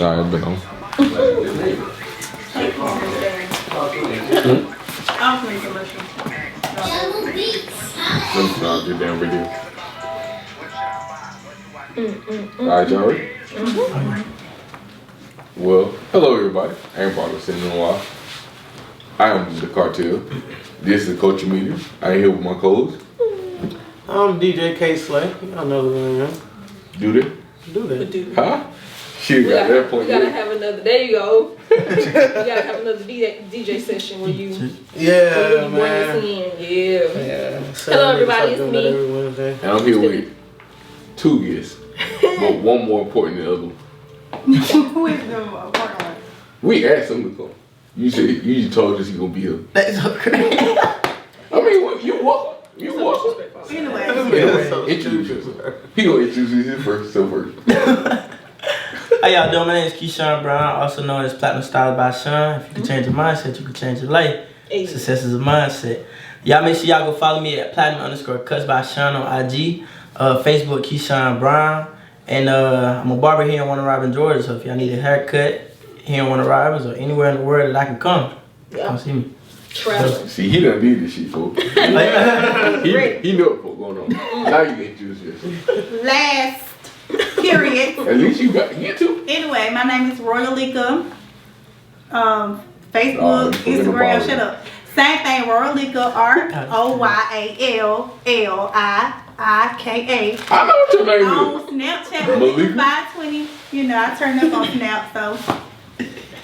Nah, it's been on. Let me damn video. Alright, y'all ready? Well, hello everybody. I ain't probably seen in a while. I am the cartel. This is the Culture Media. I ain't here with my co-host. I'm DJ K Slay. Y'all know who I am. Do they? Do that. Huh? She got that point. We gotta have another. There you go. We gotta have another DJ session where you. Yeah, man. man. Bring us in. Yeah. So hello everybody, it's me. And I'm here with two guests, but one more important than the other one. Who is the important one? We asked him to come. You said you told us he gonna be here. That's so crazy. I mean, you welcome. You welcome. Anyway, Introduce yourself. He gonna introduce his first. How y'all doing? My name is Keshawn Brown, also known as Platinum Style by Sean. If you can change your mindset, you can change your life. Hey. Success is a mindset. Y'all make sure y'all go follow me at Platinum_Cuts by Sean on IG, Facebook Keshawn Brown, and I'm a barber here in Warner Robins, Georgia. So if y'all need a haircut here in Warner Robins or anywhere in the world that I can come see me. Traveling. See, he done did this shit, folks. he know what going on. Now you can introduce yourself. last period. At least you got to get to. Anyway, my name is Royal Lika. Facebook, Oh, Instagram, shut up. Same thing, Royal Lika Art. OYALLIIKA. I know what your name is. On Snapchat, Malika? 520. You know, I turn up on Snap, so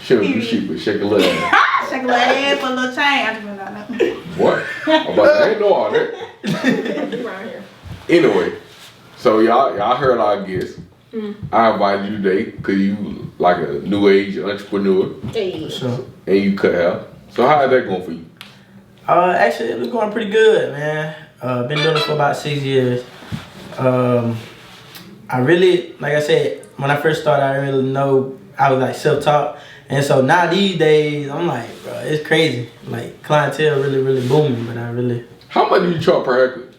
She don't do shit but shake a leg. shake a little ass for a little change. I just went on that. What? I ain't know all that. Around here. Anyway, so y'all heard our guests. I invited you today because you like a new age entrepreneur Hey. Sure. and you cut hair. So how is that going for you? Actually, it was going pretty good, man. Been doing it for about 6 years. I really, like I said, when I first started, I didn't really know. I was like self-taught. And so now these days, I'm like, bro, it's crazy. Like, clientele really, really booming, but I really... How much do you charge per haircut?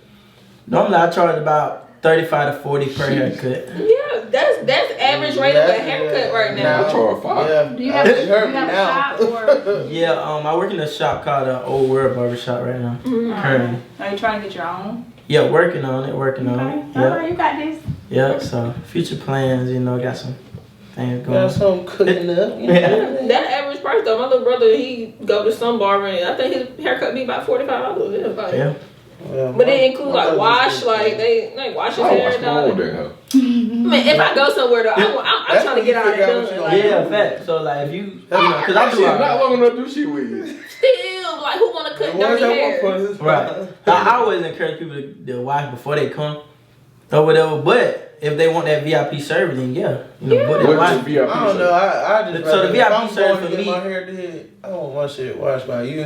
Normally, I charge about 35 to 40 per haircut. Yeah, that's average rate of a haircut right now. I charge $5. Yeah. Do you have a shop or Yeah, I work in a shop called Old World Barbershop right now. Currently. are you trying to get your own? Yeah, working on it. Okay. Yeah. Alright, you got this. Yeah, so future plans, got some things going. Got something cooking up. That average price though, my little brother, he go to some barber and I think his haircut be about $45. Yeah. Well, But it includes like wash, like they wash his I hair watch and my all own that. damn hair. I mean, if I go somewhere though, I'm trying to get all that done. Like, Yeah, fact. So like if you cause I do Shit, all not right. long enough to do shit with you. still, like who wanna cut dirty hair? Right. I always encourage people to wash before they come or whatever. But if they want that VIP service, then book that What's wash. the VIP? I don't know. I just So the if VIP I'm service going to for get me- my hair did, I want my shit washed by you.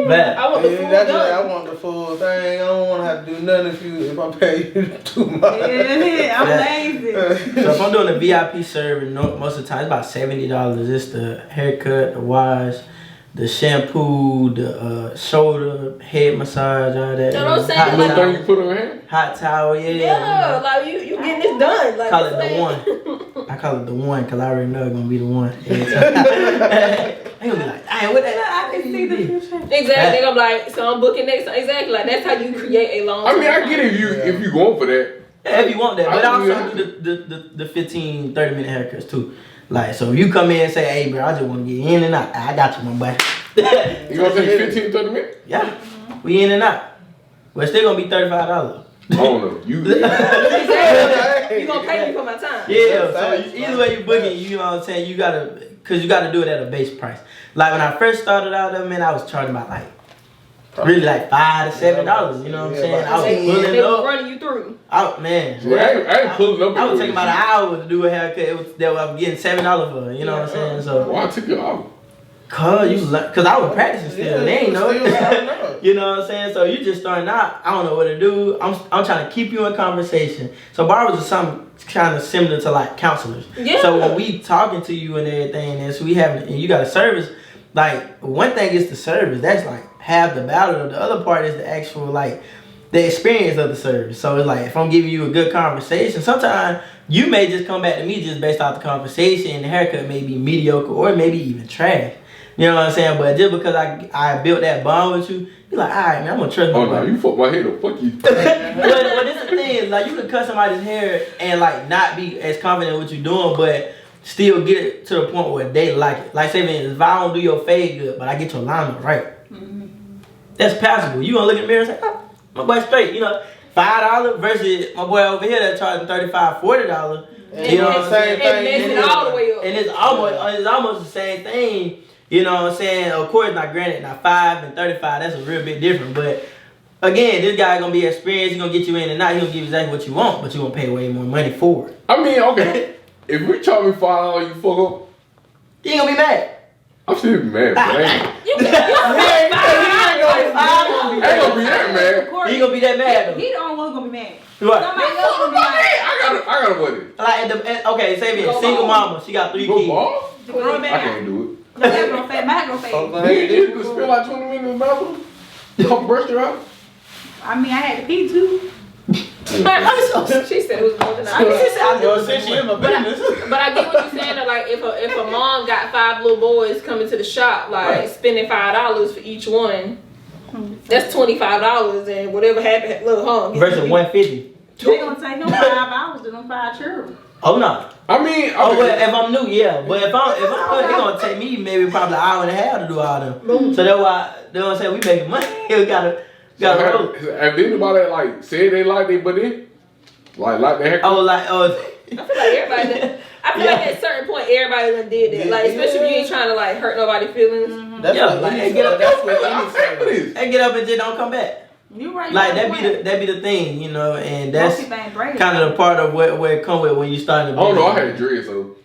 Bad. I want the full That's done. right. I want the full thing. I don't want to have to do nothing if I pay you too much. Yeah, I'm lazy. So if I'm doing a VIP service, most of the time it's about $70. It's the haircut, the wash, the shampoo, the shoulder, head massage, all that. You know what I'm saying? Hot Little thing towel, you put on your hair? hot towel, Yeah, like you getting this done. Like Call it the man. one. I call it the one because I already know it's gonna be the one. Every time. They gonna be like, "Hey, what that?" I can see the future. Exactly. I'm like, so I'm booking next. Exactly. Like that's how you create a long. I mean, I get it if you going for that. Yeah, if you want that, but I I also do do the 15, 30-minute haircuts too. Like, so if you come in and say, "Hey, bro, I just want to get in and out," I got you, my boy. You gonna take 15, 30 minutes? Yeah, we in and out. But it's still gonna be $35. I don't know. You You gonna pay me for my time? Yeah, so either way you booking, you know what I'm saying, you gotta do it at a base price. Like when I first started out there, man, I was charging about like really like $5 to $7. You know what I'm saying? I was They pulling was up. running you through. Out, man. I ain't pulling up. I was taking about an hour to do a haircut. I was getting $7 for it. You know what I'm saying? So, Why I took you out? cause I was practicing still. They ain't know it. You know what I'm saying? So you just starting out. I don't know what to do. I'm trying to keep you in conversation. So barbers are something kind of similar to like counselors. Yeah. So when we talking to you and everything, and so we having and you got a service. Like one thing is the service. That's like half the battle. The other part is the actual like the experience of the service. So it's like if I'm giving you a good conversation, sometimes you may just come back to me just based off the conversation, and the haircut may be mediocre or maybe even trash. You know what I'm saying? But just because I built that bond with you, you're like, all right, man, I'm gonna trust my Oh no, you fuck my head up. Fuck you. but this is the thing is like you can cut somebody's hair and like not be as confident in what you're doing, but still get it to the point where they like it. Like say if I don't do your fade good, but I get your alignment right, that's passable. You gonna look in the mirror and say, oh, my boy straight. You know, $5 versus my boy over here that's charging $35, $40. You know what I'm saying? And messing it all the way up. And it's almost the same thing. You know what I'm saying? Of course, not granted, now 5 and 35, that's a real bit different. But again, this guy gonna be experienced. He gonna get you in and out. He gonna give you exactly what you want, but you gonna pay way more money for it. I mean, okay. If we charge me $5, you fuck up. You ain't gonna be mad. I'm still mad, but I ain't gonna be that mad. He gonna be that mad though. He the only one gonna be mad. What? Somebody else gonna be like, I got a buddy. Like okay, say me a single mama. She got 3 kids. Ball? the girl I back. can't do it. The back gonna fade, my gonna fade. You could spend like 20 minutes in the bathroom. Come brush her out. I mean, I had to pee too. She said it was more than I did. Yo, since she in my business. But I get what you're saying. That, like if a mom got 5 little boys coming to the shop, like spending $5 for each one, that's $25, and whatever happened, look, Versus $150. They gonna take him 5 hours to them 5 children. Oh no. I mean, Oh, well, if I'm new, yeah. But if I'm it's gonna take me maybe probably an hour and a half to do all them. So that's why they don't say we making money. We gotta roll. Have anybody like said they like it, but then like their haircut? I feel like everybody. I feel like at a certain point, everybody done did that. Like especially if you ain't trying to like hurt nobody's feelings. That's Yeah, what like, any get up, that's what any service. They get up and just don't come back. You right. Like that be the thing, you know, and that's Most people ain't brave. kind of the part of where it come with when you starting to. I don't know. I had dread, so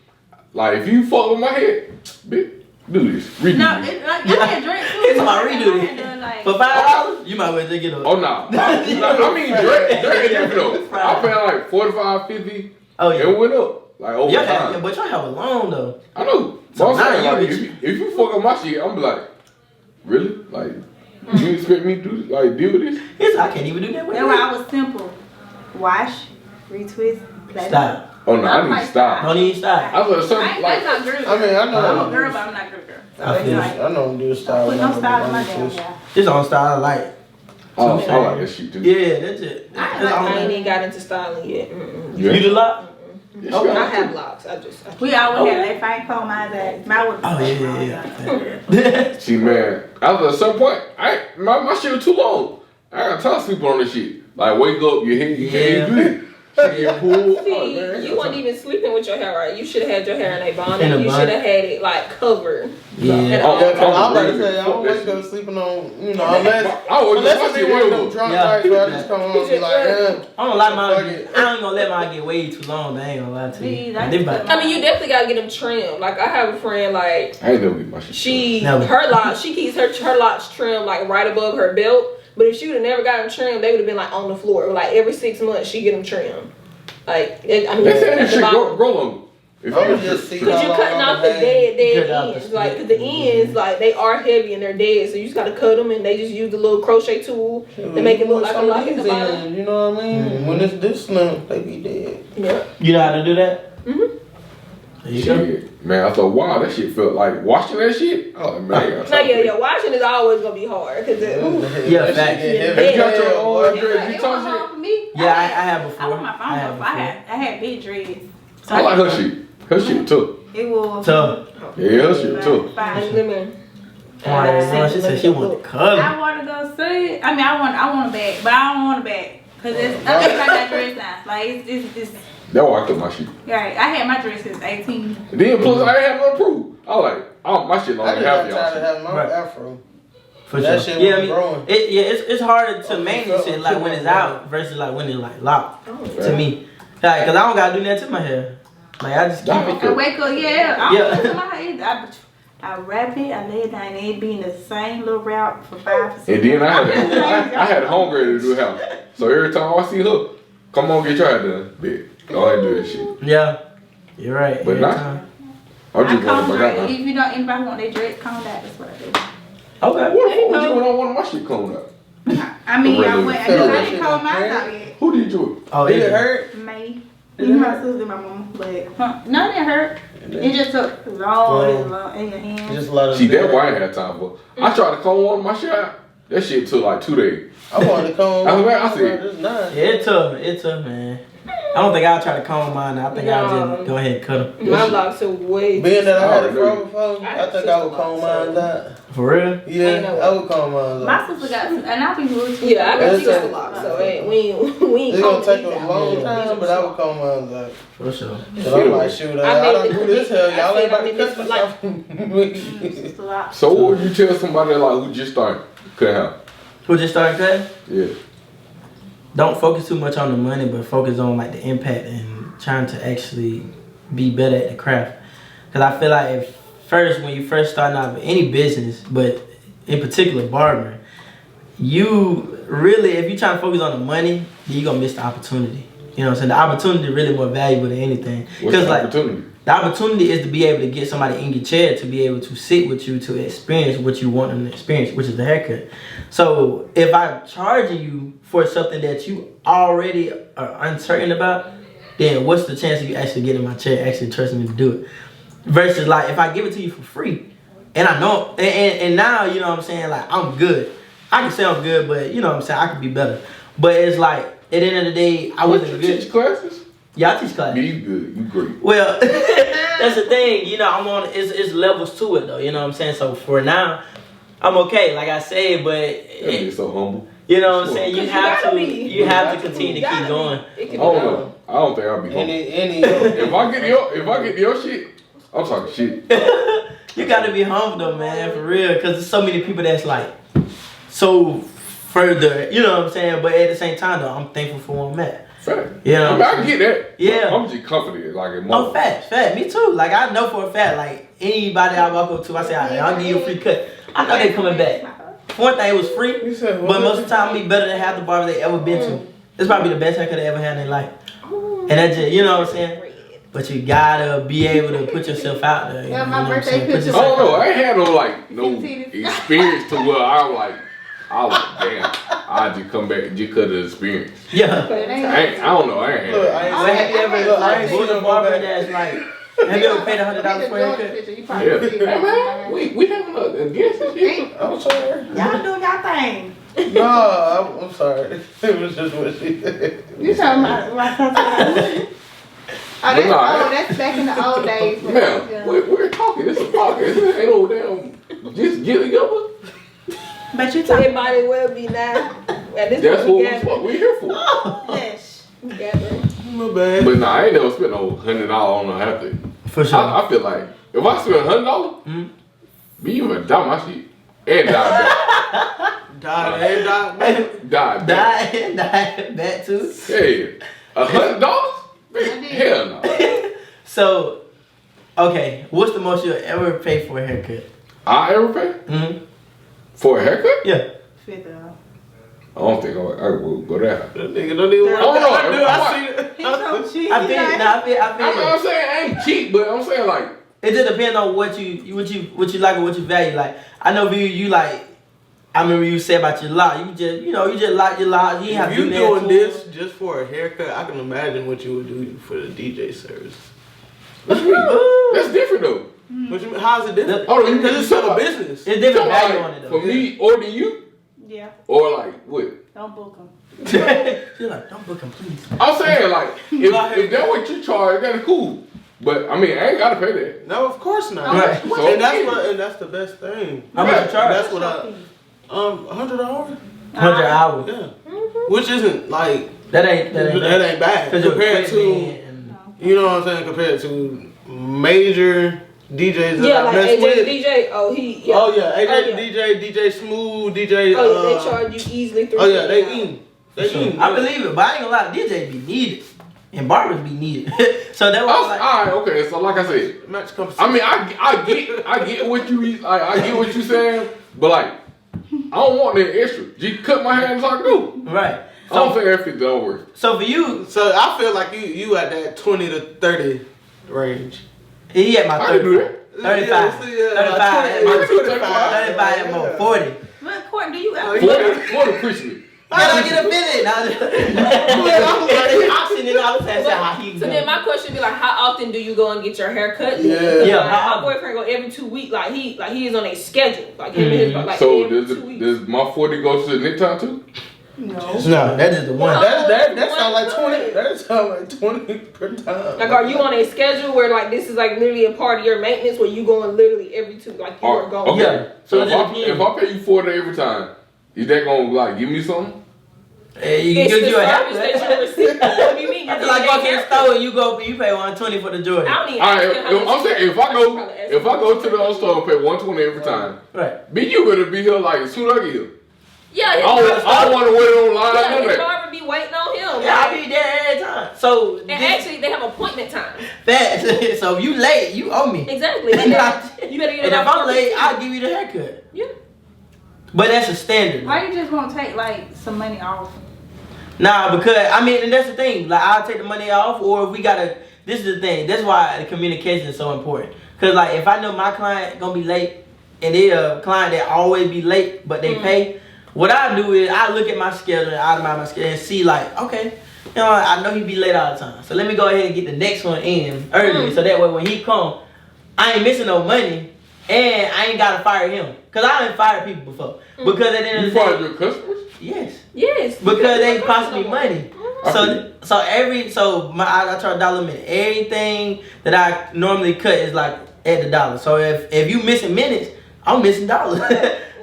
like if you fuck with my head, bitch, do this. Redo No, this. it, like, I had drink too. It's about redo I it. had done, like, For $5, you might as well just get a. Oh no. I mean dread is different though. I paid like 45, 50. Oh yeah. It went up like over Yeah, time. but y'all have a loan though. I know. So But I'm saying now like you- if you fuck up my shit, I'm be like, really? Like you expect me to like deal with this? Yes, I can't even do that with That's you. why I was simple. Wash, retwist, play. Stop. Oh no, I need to stop. Don't even stop. I was I ain't like, not girl. I mean, I know. I'm a girl, but I'm not girl. So I it's feel like, I know do a style. put no style in my damn shit. hair. This on style like. oh, I like that shit too. Yeah, that's it. I That's all I ain't that- even got into styling yet. Mm-mm. You do lot? Yeah, Okay. I have locks. I We always Okay. have that fine comb my ass. My would. Oh yeah. See, man, after a certain point, my shit was too long. I gotta tell people on this shit. Like, wake up, your hair, you can't do this. Your pool. See, you weren't even sleeping with your hair right. You should have had your hair in a bonnet. In a You should bonnet. have had it like covered. Yeah. And Oh, all yeah, that. I'm about to say, I Fuck don't that wake up shit. sleeping on, unless I was unless my it's shit been one of them real. drunk Yeah. nights where I just come home and be like, I don't like mine. Fuck it. I ain't gonna let mine get way too long. I ain't gonna lie to Me you. either. I They just about- put I mean, you definitely gotta get them trimmed. Like I have a friend, like I ain't never get my shit. she Never. her locks. She keeps her locks trimmed like right above her belt. But if she would have never got them trimmed, they would have been like on the floor. Like every 6 months, she get them trimmed. Like I mean, They said that at the shit bottom. grow on. If I'm you just see Cause you're cutting off the dead Cut out the ends, like 'cause split. the ends, like they are heavy and they're dead, so you just gotta cut them, and they just use the little crochet tool to make it look like a lock at the bottom. You know what I mean? Mhm. When it's this slim, they be dead. Yeah. You know how to do that? Mhm. There you go. shit, man, I thought, wow, that shit felt like washing that shit. Oh man, Now, yeah, washing is always gonna be hard because Yeah, That shit facts. get Yeah. heavy. You got your Yeah, own boy. dreads. You It talk was shit. hard for me. Yeah, I have before. I want my phone I have off. I had big dreads. So I like her shit. Her shit too. It was. So, Yeah, her shit too. And women. she said she wanted color. I want to go see it. I mean, I want a bag, but I don't want a bag because I think I got dress now. Like it's That's why I cut my shit. right. I had my dress since 18. And then plus I ain't have no proof. I like, oh my shit I like just half got y'all tired of shit. having my Right. afro. For That sure. shit Yeah, was growing. it's harder to Okay, manage so- it like when it's out versus like when it's like locked. Oh, To me, like, cause I don't gotta do that to my hair. Like I just keep Nah. it. I wake up, yeah. I Yeah. don't put my hair. I wrap it, I lay it down, and it be in the same little route for 5 to 6. And then I had homegirl to do house. So every time I see her, come on get your hair done. Bitch, go ahead and do that shit. Yeah, you're right. But every not- time. I'm I just going comb for dread. that. If you don't, anybody want their dreads combed out, that's what I do. Okay. What the fuck would you want my shit combed out? I mean, I Really? went. I Yeah. didn't call mine out yet. Who did you? Oh, Did it yeah. hurt? Me. Did it My hurt? sister and my mom. But no, it didn't hurt. It just took long in your hands. Just a lot of. See, that's why I ain't had time for. I tried to comb one of my shit out. That shit took like 2 days. I wanted to comb. I see. It's nice. Yeah, it's tough, man. I don't think I'll try to comb mine. I think I'll just go ahead and cut them. My locks are way. Being that I had it Oh, fro before, I think I would comb mine out. For real? Yeah, I would comb mine My out. sister got, and I be rude too. Yeah, I got That's sister a- locks, so we ain't. It's gonna take a combing long these out. time, but I would comb mine out. For sure. Cause I'm like, shoot, I don't do this hell. Y'all ain't about to cut for this like. off me. It's a lot. So what would you tell somebody like who just started cut hair? Who just started cutting? Yeah. Don't focus too much on the money, but focus on like the impact and trying to actually be better at the craft. Cause I feel like when you first starting out with any business, but in particular barbering, you really, if you trying to focus on the money, then you gonna miss the opportunity. You know what I'm saying? The opportunity is really more valuable than anything. What's the like opportunity? the opportunity is to be able to get somebody in your chair to be able to sit with you to experience what you want them to experience, which is the haircut. So if I'm charging you for something that you already are uncertain about, then what's the chance of you actually getting in my chair, actually trusting me to do it? Versus like if I give it to you for free, and I know, and now you know what I'm saying, like I'm good. I can say I'm good, but you know what I'm saying, I could be better. But it's like at the end of the day, I wasn't you good. teach classes? Yeah, I teach class. Yeah, you good. You great. Well, that's the thing, you know, I'm on, it's levels to it though, you know what I'm saying? So for now, I'm okay, like I said, but, You're so humble. you know what I'm saying? You You have gotta to, be. you have to continue to You keep gotta going. be. It I can be don't done. know. I don't think I'll be humble. Any. If I get your shit, I'm talking shit. You gotta be humble though, man, for real, because there's so many people that's like, so further, you know what I'm saying? But at the same time though, I'm thankful for where I'm at. Fact. Yeah. I mean, I can get that. Yeah. I'm just confident, like in Oh, fact, me too. Like I know for a fact, like anybody I walk up to, I say, I'll give you a free cut. I know they coming back. One thing, it was free, You said but what? most of the time, be better than half the barbers they ever been to. It's probably the best haircut they ever had in their life. And that's just, you know what I'm saying? But you gotta be able to put yourself out there. Yeah, you my know what I'm birthday saying? Put picture. I don't yourself know. out I ain't had no experience to where I was like, damn, I just come back and just cut the experience. there. Yeah. But it ain't. I don't know. I ain't had Look, that. I ain't Well, have you ever Look, I like ain't booked seen a no barber back. that's like, have you ever paid $100 for a haircut? You Yeah. probably see Hey, man, it. we having a against this shit. I'm sorry. Y'all do y'all thing. No, I'm sorry. It was just what she said. You talking about my sister? Oh, that's back in the old days. Man, we're talking. It's a podcast. It ain't no damn. Just get together. But you So talking it might as well be now. At this That's point, what we're here for. yes. we gathering. My bad. But nah, I ain't never spent no $100 on a haircut. For sure. I feel like if I spend $100, me even die my shit and die back. Die back. Die back too. Hey, $100? Man, hell no. So, okay, what's the most you'll ever pay for a haircut? I ever pay Mm-hmm. for a haircut? Yeah. $50. I don't think I will go there. That nigga don't even I don't know. do. I see it. He's so cheap. I feel I'm saying I ain't cheap, but I'm saying like it just depends on what you like or what you value. Like I know you like. I remember you said about your lock. You just like your lock. You have If to you do doing that this just for a haircut, I can imagine what you would do for the DJ service. that's different though. What you mean? How's it different? Hold on, Because it's still a business. It's different So, value like, on it though. for me or to you, Yeah. or like what? Don't book them. You're like, don't book him, please. I'm saying like if that's what you charge, that's cool. But I mean, I ain't gotta pay that. No, of course not. Right. So, And that's the best thing. How much you charge? That's what $100. 100 hours. Yeah. Which isn't like That ain't that ain't bad Cause compared to and you know what I'm saying compared to major DJs that Yeah, I like mess AJ with. DJ. Oh, he. Yeah. Oh yeah, AJ Oh, yeah. DJ Smooth, DJ. Oh, yeah, they charge you easily $3. Oh yeah, they eat. They eat. I believe it, but I ain't gonna lie, DJ be needed. And barbers be needed. So that was Oh, like all right, okay. So like I said, Match comes. I mean, I get what you I get what you saying, but like I don't want that extra. Just cut my hands like I do. right. I don't So, think that $50 worth. so for you, So I feel like you at that 20 to 30 range. he at my I can do that. 35. Yeah, see, yeah, 35. like 20, 35. 35 and more. 40. What court do you ever? 40 appreciate. Can I get a fitted? I'm sitting in all the time saying how he So then my question be like, how often do you go and get your hair cut? Yeah. Yeah. Like, my boyfriend go every 2 weeks. Like he is on a schedule. Like him and his like So every 2 weeks. does my 40 go to the necktie too? No. No, that is the one. That sound like 20. That sound like 20 per time. Like, are you on a schedule where like this is like literally a part of your maintenance where you going literally every 2, like you are going? Okay. Yeah. So So if I pay you 40 every time, is that gonna like give me something? Hey, you can It's give the you a service that haircut. you receive. What do you mean? It's like go to the store and you pay $120 for the Jordan. I don't even All right, ask him how much I'm saying you pay. if I go to the store and pay $120 every time, Right. bitch, you better be here like as soon as I get here. Yeah, I don't want to wait on line. yeah, none of his that. barber be waiting on him. Yeah, like, I be there every time. So and actually, they have appointment time. that so if you late, you owe me. Exactly. And then you better get And it if off I'm late, 14. I'll give you the haircut. Yeah. But that's a standard. Why you just won't take like some money off? Nah, because I mean, and that's the thing. Like, I'll take the money off, or if we gotta. This is the thing. That's why the communication is so important. Cause like, if I know my client gonna be late, and they a client that always be late, but they pay, what I do is I look at my schedule and automate my schedule and see like, okay, you know, I know he be late all the time, so let me go ahead and get the next one in early, so that way when he come, I ain't missing no money, and I ain't gotta fire him. Cause I done fired people before. Because at the end You of the fired day, your customers? yes. Yes. Because they cost me money. Okay. I charge dollar a minute. Everything that I normally cut is like at the dollar. So if you missing minutes, I'm missing dollars.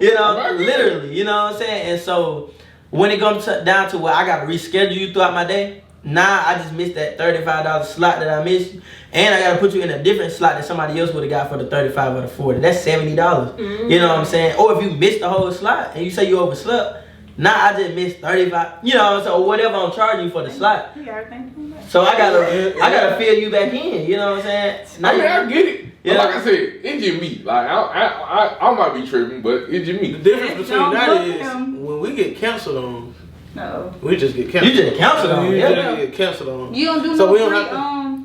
You know, literally. You know what I'm saying? And so when it comes down to where I gotta reschedule you throughout my day, now I just missed that $35 slot that I missed, and I gotta put you in a different slot that somebody else would have got for the 35 or the 40. That's $70. You know what I'm saying? Or if you missed the whole slot and you say you overslept, now I just missed 35. You know, so whatever I'm charging you for the slot. You gotta think about that. So I gotta fill you back in. You know what I'm saying? I mean, I get it. Yeah. But like I said, it's just me. Like I might be tripping, but it's just The me. difference between Don't that book is him. when we get canceled on, No. we just get canceled. You just canceled on, We yeah. just get canceled on. You don't do So no we don't free, have to-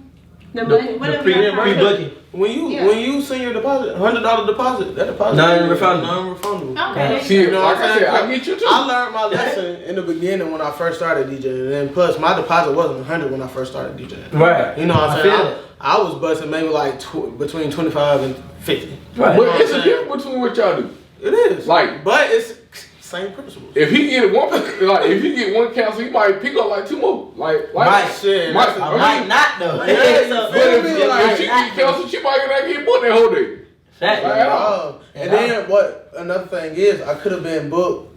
the money, whatever you got. pre-booking. When you send your deposit, $100 deposit, that deposit Non-refundable. non-refundable. Okay. See, You know like what I'm I said, saying? I get you too. I learned my lesson in the beginning when I first started DJing, and then plus my deposit wasn't 100 when I first started DJing. Right. You know what I'm I saying? feel it. I was busting maybe like between 25 and 50. Right. But it's a difference between what y'all do. It is. Like- but it's same principles. If he get one, like if he get one cancel, he might pick up like 2 more. Like Right. Shit, might, that's a- I might not though. Yeah, So- But if, Feel me? if Like, she get canceled, she might not get booked that whole day. Fact. Like, And then what? Another thing is, I could have been booked.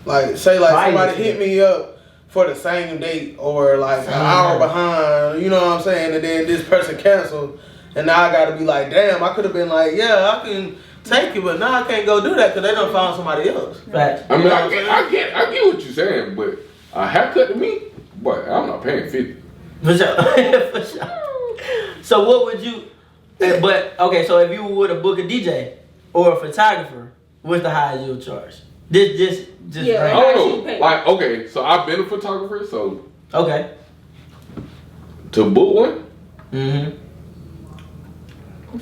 Like, say, like Right. somebody hit me up for the same date or like an hour behind. You know what I'm saying? And then this person canceled, and now I got to be like, damn. I could have been like, yeah, I can take it, but now I can't go do that because they done found somebody else. Fact. I mean, I get what you're saying, but a haircut to me, boy, I'm not paying 50. For sure. For sure. So what would you? But okay, so if you were to book a DJ or a photographer, what's the highest you'll charge? Just Yeah. I rank. don't know. Like, okay, so I've been a photographer, so Okay. to book one, Mm-hmm.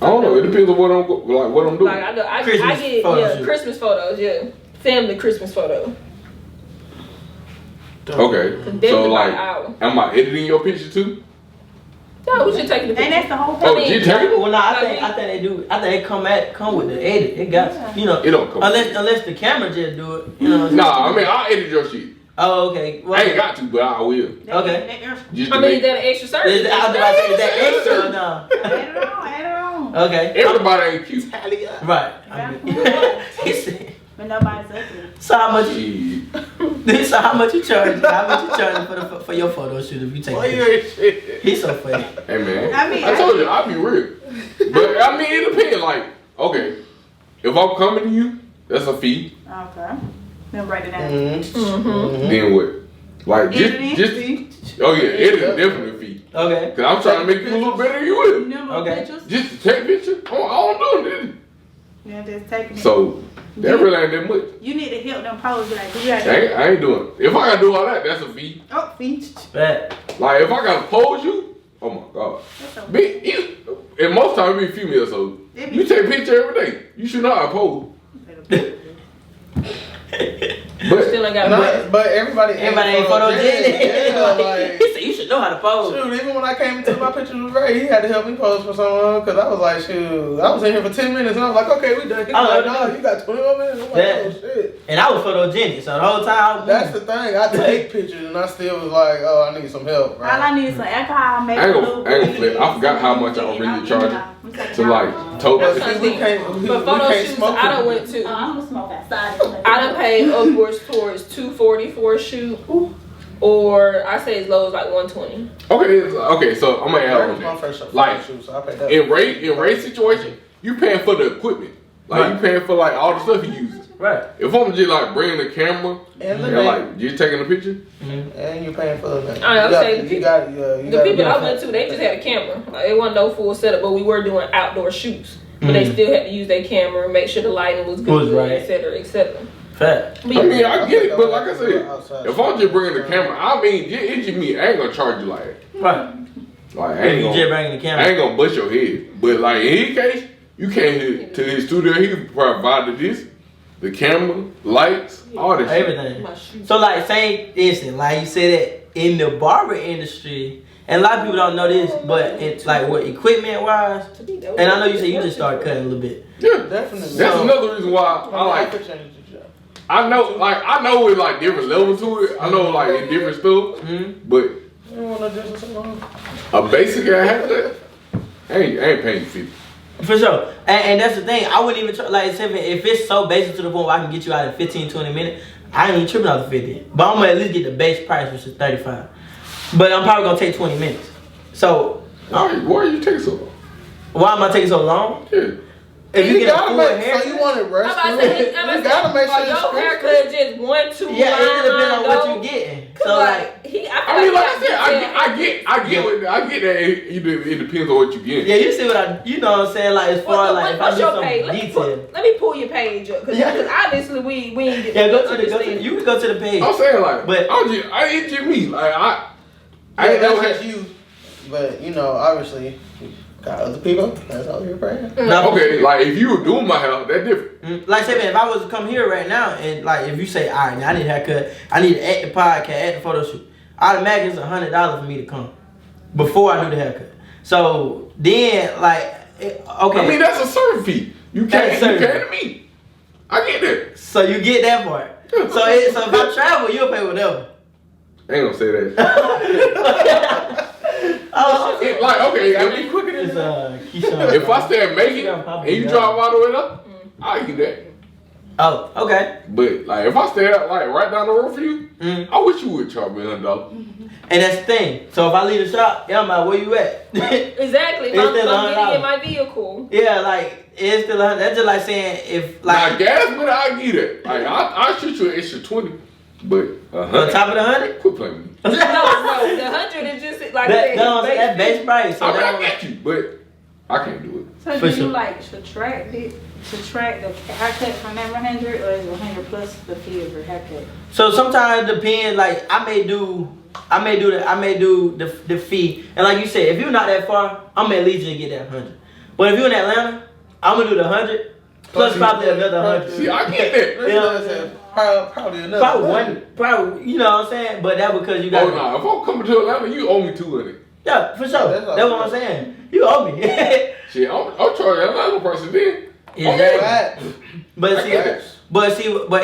I don't know. It depends on what I'm doing. Like I Christmas get photo shoot. Christmas photos, yeah. Family Christmas photo. Okay, Definitely so about like, an hour. am I editing your picture too? No, we should take the And picture. that's the whole Oh, thing. you take it? Well, no, I think they do. I think they come with the edit. It got you know. It don't come. Unless the camera just do it. You know. Nah, I mean, I'll edit your shit. Oh, okay. Well, I ain't got to, but I will. Okay. Just I to mean, make is that an extra service? Is that extra or no? Add it on, add it on. Okay. everybody ain't cute. Right. I mean, he said, But nobody's up there. so how much? Shit. So how much you charge? How much you charging for your photo shoot if you take? Why a you picture? ain't shit? He's so funny. Hey man, I mean, I told you I'll be real. But I mean, it depends. Like, okay, if I'm coming to you, that's a fee. Okay. Then write it down. Mm-hmm. Then what? Like Editing just oh yeah, it is definitely a fee. Okay. Cause I'm trying to make you look better than you will. Number Okay. of pictures. Just to take pictures, all I'm doing is Yeah, just taking it. so that really ain't that much. You need to help them pose like you got I ain't doing. If I gotta do all that, that's a fee. Oh, feet. Right. Like if I gotta pose you, oh my god. That's And most times it be female, so you take picture every day. You should know how to pose. okay. Still ain't got But everybody ain't photogenic. Yeah, like, he said you should know how to pose. shoot, even when I came into my pictures with Ray, he had to help me pose for someone because I was like, shoot, I was in here for 10 minutes and I was like, okay, we done. He was like, no, you got 20 more minutes. I'm like, oh shit. And I was photogenic, so the whole time. That's the thing. I take pictures and I still was like, oh, I need some help. Right? All I need is some alcohol, maybe I a ain't little gonna flip. I forgot how much I really charge to like tote. That's See, something. But photo shoots, I done went to. I'm gonna smoke outside. I done paid upwards towards $240 for a shoot, or I say as low as like $120. Okay, so I'm gonna add That on was my that. first Like, shoot, so I paid that. In Ray's situation, you paying for the equipment. Like you paying for like all the stuff he uses. Right. If I'm just like bringing the camera And the and like just taking a picture, and you paying for the thing. I'm saying The people I went to, they just had a camera. Like, it wasn't no full setup, but we were doing outdoor shoots. But they still had to use their camera and make sure the lighting was good, right. et cetera, et cetera. Fact. I mean, I get it, but like I said, if I'm just bringing the camera, I mean, it's just me. I ain't gonna charge you like that. Right. Like, I You ain't just gonna, bringing the camera. I ain't gonna bust your head. But like in his case, you came to his studio. He provided this, the camera, lights, all this shit. Everything. So like, same instant, like you said that in the barber industry, and a lot of people don't know this, but it's like what equipment wise, and I know you said you just started cutting a little bit. Yeah, Definitely. that's another reason why I like. I know it's like different levels to it. I know like in different stuff, but a basic haircut, I ain't paying 50. For sure. And that's the thing. I wouldn't even try, like, if it's so basic to the point where I can get you out in 15, 20 minutes, I ain't even tripping out the 50. But I'm going to at least get the base price, which is 35. But I'm probably going to take 20 minutes. So. Why are you taking so long? Why am I taking so long? Yeah. If you get a full hair. So you want it rushed? I'm about to say, You gotta make sure your haircut just 1-2 Yeah, it depends on what go. you getting. So So like, I mean, like I said, I get that. It depends on what you get. yeah, you see what you know what I'm saying? Like, as far as like, if I what's do your some page? detail. Let me pull your page up, because obviously we ain't get. Yeah, go to you can go to the page. I'm saying like, But it's just me. Like I ain't know that's just you. But you know, obviously, got other people. That's all you're praying. Okay, like if you were doing my hair, that's different. Like say, man, if I was to come here right now and like if you say, all right, now I need a haircut, I need to add the podcast, add the photo shoot, automatically it's $100 for me to come before I do the haircut. So then, like, okay. I mean, that's a service fee. You can't to me. I get that. So you get that part. So if I travel, you'll pay whatever. I ain't gonna say that. Like, okay, if we quicker than Keshawn. if I stay in Macon and you drive all the way up, I'll get that. Oh, okay. But like if I stay like right down the road for you, I wish you would charge me $100. And that's the thing. So if I leave the shop, yeah, I'm like, where you at? Exactly. It's I'm still getting in my vehicle. Yeah, like it's still $100. That's just like saying if like now gas money, I get it. Like I shoot you an extra 20, but on top of the 100. Quit playing with me. No, the 100 is just like that base price. So I mean, I get you, but I can't do it. So do you like subtract the haircut from that 100, or is it 100 plus the fee of your haircut? So sometimes it depends. Like I may do the fee, and like you said, if you're not that far, I'm at least just get that 100. But if you're in Atlanta, I'm gonna do the 100 plus probably another 100. See, I get that. You know what I'm saying? Probably another. Probably, you know what I'm saying? But that's because you got. Oh no, if I'm coming to Atlanta, you owe me 200. Yeah, for sure. That's what I'm saying. You owe me. Shit, I'll charge that Atlanta person then. Exactly. But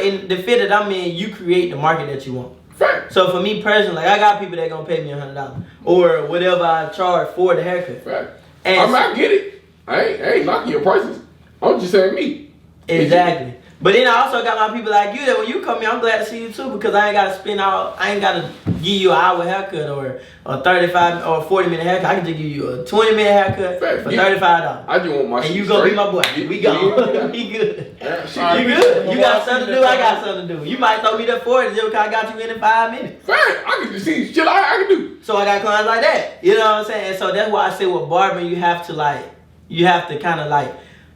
in the fit that I'm in, you create the market that you want. Fact. So for me personally, like I got people that gonna pay me $100 or whatever I charge for the haircut. Fact. And I mean, I get it. I ain't knocking your prices. I'm just saying me. Exactly. But then I also got my people like you that when you come here, I'm glad to see you too, because I ain't gotta give you an hour haircut or a 35 or 40-minute haircut. I can just give you a 20-minute haircut for $35. I just want my and you go be my boy. We go. We good. Yeah, you good. You got something to do, I got something to do. You might throw me that 40 just because I got you in 5 minutes. Fact. I can just see shit I can do. So I got clients like that. You know what I'm saying? And so that's why I say with barbering, you have to kind of like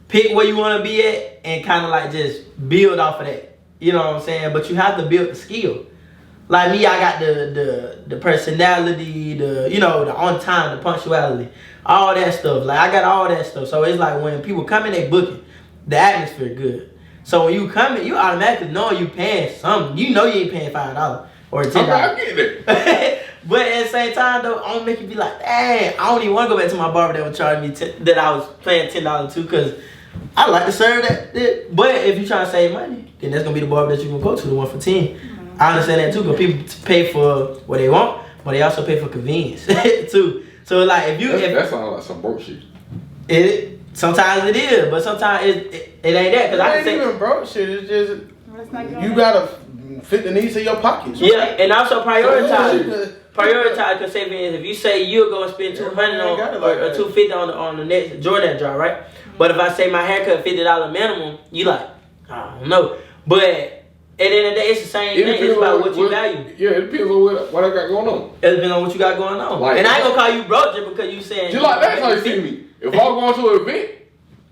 pick where you want to be at and kind of like just build off of that. You know what I'm saying? But you have to build the skill. Like me, I got the personality, the on time, the punctuality, all that stuff. Like I got all that stuff. So it's like when people come in, they booking, the atmosphere good. So when you coming, you automatically know you paying something. You know you ain't paying $5 or $10. I get it. But at the same time though, I don't make you be like, dang, I don't even want to go back to my barber that was charging me that I was paying $10 to, because I like to serve that. But if you trying to save money, then that's gonna be the barber that you gonna go to, the one for 10. I understand that too, because people pay for what they want, but they also pay for convenience too. So like if you that sounds like some broke shit. Sometimes it is, but sometimes it ain't that, because I can say even broke shit. It's just you gotta fit the needs of your pockets. Yeah, and also prioritize. Because say if you say you'll go and spend $200 or $250 on the next Jordan drop, right? But if I say my haircut $50 minimum, you like, I don't know. But at the end of the day, it's the same thing. It's about what you value. Yeah, it depends on what I got going on. It depends on what you got going on. Like, and I ain't gonna call you broke just because you saying. Just like that's how you see me. If I'm going to an event,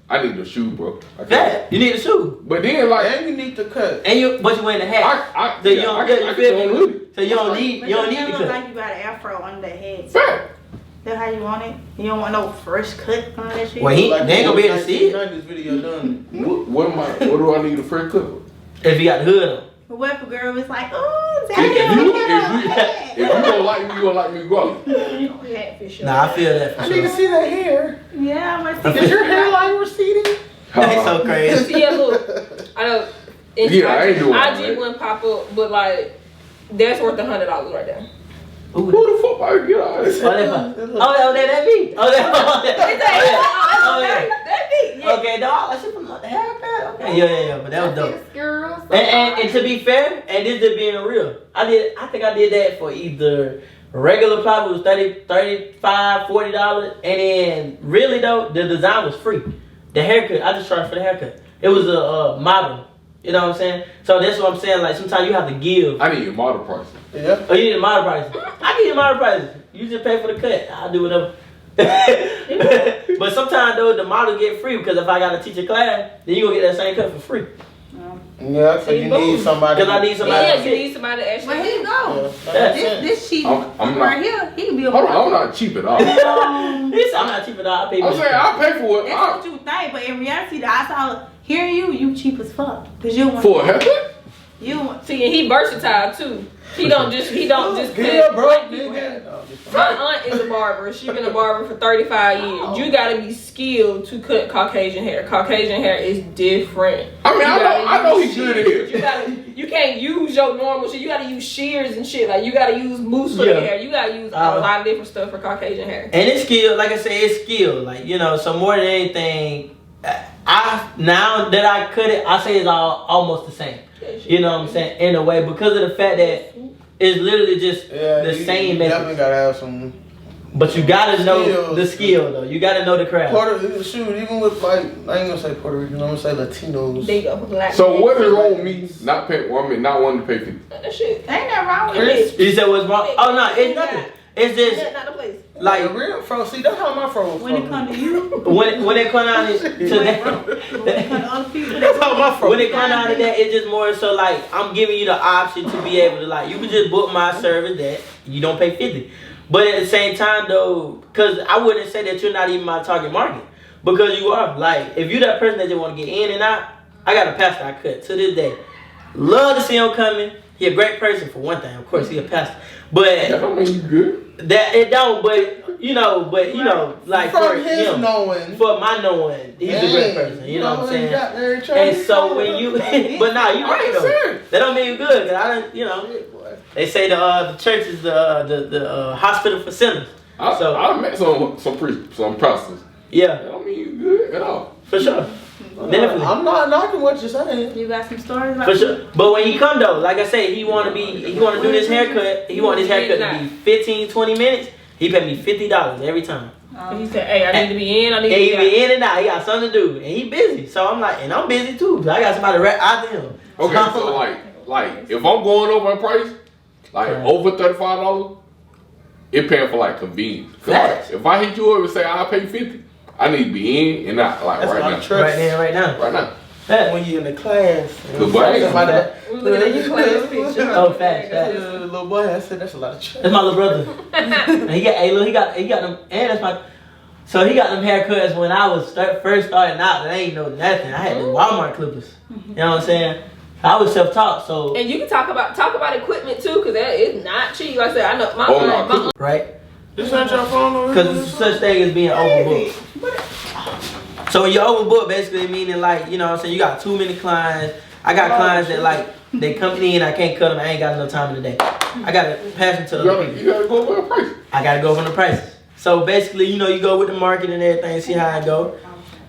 I need the shoe, bro. Yeah, you need a shoe. But then like, and you need the cut. But you wearing the hat. So you don't need the cut. Like you got an afro on the head. Fact. That's how you want it. You don't want no fresh cut on that shit. Well, they ain't gonna be able to see it. This video done. What do I need a fresh clip? If you got the hood on. But what if a girl was like, oh, If you don't like me, you gonna like me regardless. Nah, I feel that for I sure. need to see that hair. Yeah, I'm gonna see. Is your hairline receding? That's so crazy. Yeah, look, I know. I ain't doing that. IG wouldn't pop up, but like, that's worth $100 right there. Who the fuck are you? Get out of this. That me. That me. Yeah. Okay, dog. I should put the haircut. Okay, yeah. But that was dope. And to be fair, and this is being real, I think I did that for either regular ply, was $30, $35, $40, and then really though, the design was free. The haircut, I just charged for the haircut. It was a model. You know what I'm saying? So that's what I'm saying. Like sometimes you have to give. I need your model price. Yeah. Oh, you need a model price. I need a model price. You just pay for the cut. I'll do whatever. But sometimes though, the model get free, because if I gotta teach a class, then you gonna get that same cut for free. Yeah, so you need somebody. Because I need somebody. Yeah, you need somebody to actually. Well, here you go. Yeah. This cheap I'm right here, he can be a Hold on, I'm not cheap at all. I'm not cheap at all. I pay I'm saying I pay for it. That's what you think, but in reality, I saw hearing you cheap as fuck. Cause you don't want For a haircut? You don't want. See, and he versatile too. He don't just Yeah, bro. white people hair. My aunt is a barber. She's been a barber for 35 years. You gotta be skilled to cut Caucasian hair. Caucasian hair is different. I mean, I know he's good at it. You can't use your normal shit. You gotta use shears and shit. Like you gotta use mousse for the hair. You gotta use a lot of different stuff for Caucasian hair. And it's skill, like I say, it's skill. Like, you know, so more than anything, now that I cut it, I say it's almost the same. You know what I'm saying? In a way, because of the fact that it's literally just the same method. Definitely gotta have some. But you gotta know skills. the skill though. You gotta know the craft. Even with like, I ain't gonna say Puerto Rican, I'm gonna say Latinos. There you go. So what is wrong with me not paying? Well, I mean, not wanting to pay $50? That shit. Ain't nothing wrong with it. You said what's wrong? Oh no, it's nothing. It's just That's not the place. like The real fro. See, that's how my fro was. When it comes to you, when it come down to when it comes to other people, That's how my fro. when it come down to that, it's just more so like I'm giving you the option to be able to, like, you can just book my service that you don't pay $50. But at the same time though, because I wouldn't say that you're not even my target market, because you are. Like, if you're that person that just want to get in and out, I got a pastor I cut to this day. Love to see him coming. He a great person for one thing. Of course, he a pastor, but That don't mean you good. that it don't. But you know, like for From his him, knowing. for my knowing, he's a great person. You know what I'm saying? And so when you, but nah, you right though. That don't mean you good. 'Cause I don't, you know. They say the church is the hospital for sinners. I met some pastors. Yeah, That don't mean you good at all. for sure. Definitely. I'm not knocking what you're saying. you got some stories about For sure. But when he come though, like I say, he want to do this haircut. He want his haircut to be 15, 20 minutes. He pay me $50 every time. He said, "Hey, I need to be in. I need And to he be out." be in and out. He got something to do, and he busy. So I'm like, and I'm busy too. So I got somebody right after him. Okay, so like if I'm going over my price, like over $35, it paying for like convenience. 'Cause Facts. like, if I hit you up and say I'll pay $50, I need to be in and out like That's right a lot now. of trust. Right there, right now. Right now. Facts. When you in the class. Good boy. Somebody- We looking at your class picture. Oh, facts. Little boy, I said that's a lot of trust. That's my little brother. And he got them, and that's my. So he got them haircuts when I was first starting out. And I ain't know nothing. I had the Walmart clippers. You know what I'm saying? I was self-taught, so. And you can talk about equipment too, because that is not cheap. Like I said, I know my right? This not your phone? Because there's such thing as being overbooked. So when you're overbooked, basically meaning like, you know what I'm saying, you got too many clients. I got clients that like, they come in, I can't cut them, I ain't got enough time in the day. I gotta pass them to other people. You gotta go over the price. I gotta go over the prices. So basically, you know, you go with the market and everything, see how it go.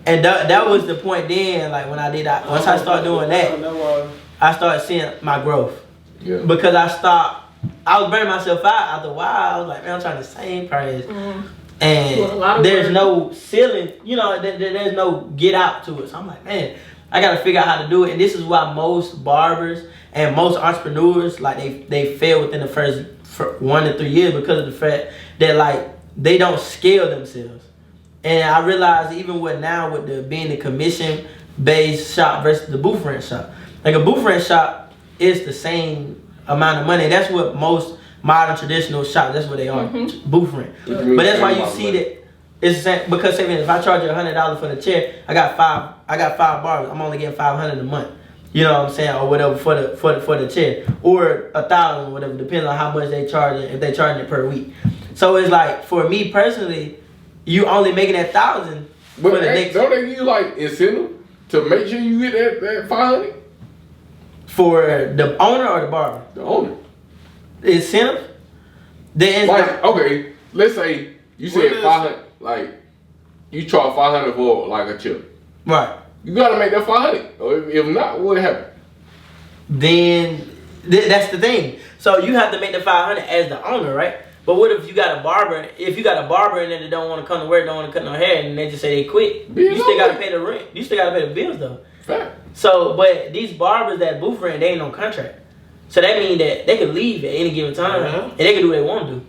And that was the point then, like when I did that, once I started doing that, I started seeing my growth. Yeah. Because I was burning myself out after a while. I was like, man, I'm trying the same price. And there's no ceiling, you know, there's no get out to it. So I'm like, man, I gotta figure out how to do it. And this is why most barbers and most entrepreneurs, like they fail within the first 1 to 3 years because of the fact that like they don't scale themselves. And I realized even with being the commission based shop versus the booth rent shop. Like a booth rent shop is the same amount of money. That's what most modern traditional shops, that's what they are, booth rent. But that's why you see that it's the same, because say if I charge you $100 for the chair, I got five barbers. I'm only getting $500 a month. You know what I'm saying, or whatever for the chair, or $1,000, whatever, depending on how much they charge it, if they charging it per week. So it's like for me personally, you only making that $1,000 for the next. Don't they give you like incentive to make sure you get that $500? For the owner or the barber? The owner. Incentive? Like, okay, let's say you said 500, like you charge 500 for like a chip. Right. You gotta make that 500. Or if not, what happened? Then that's the thing. So you have to make the 500 as the owner, right? But what if you got a barber? If you got a barber and then they don't want to come to work, don't want to cut no hair, and they just say they quit, you still gotta pay the rent. You still gotta pay the bills though. Fact. So, but these barbers that booth rent, they ain't no contract. So that means that they can leave at any given time, and they can do what they want to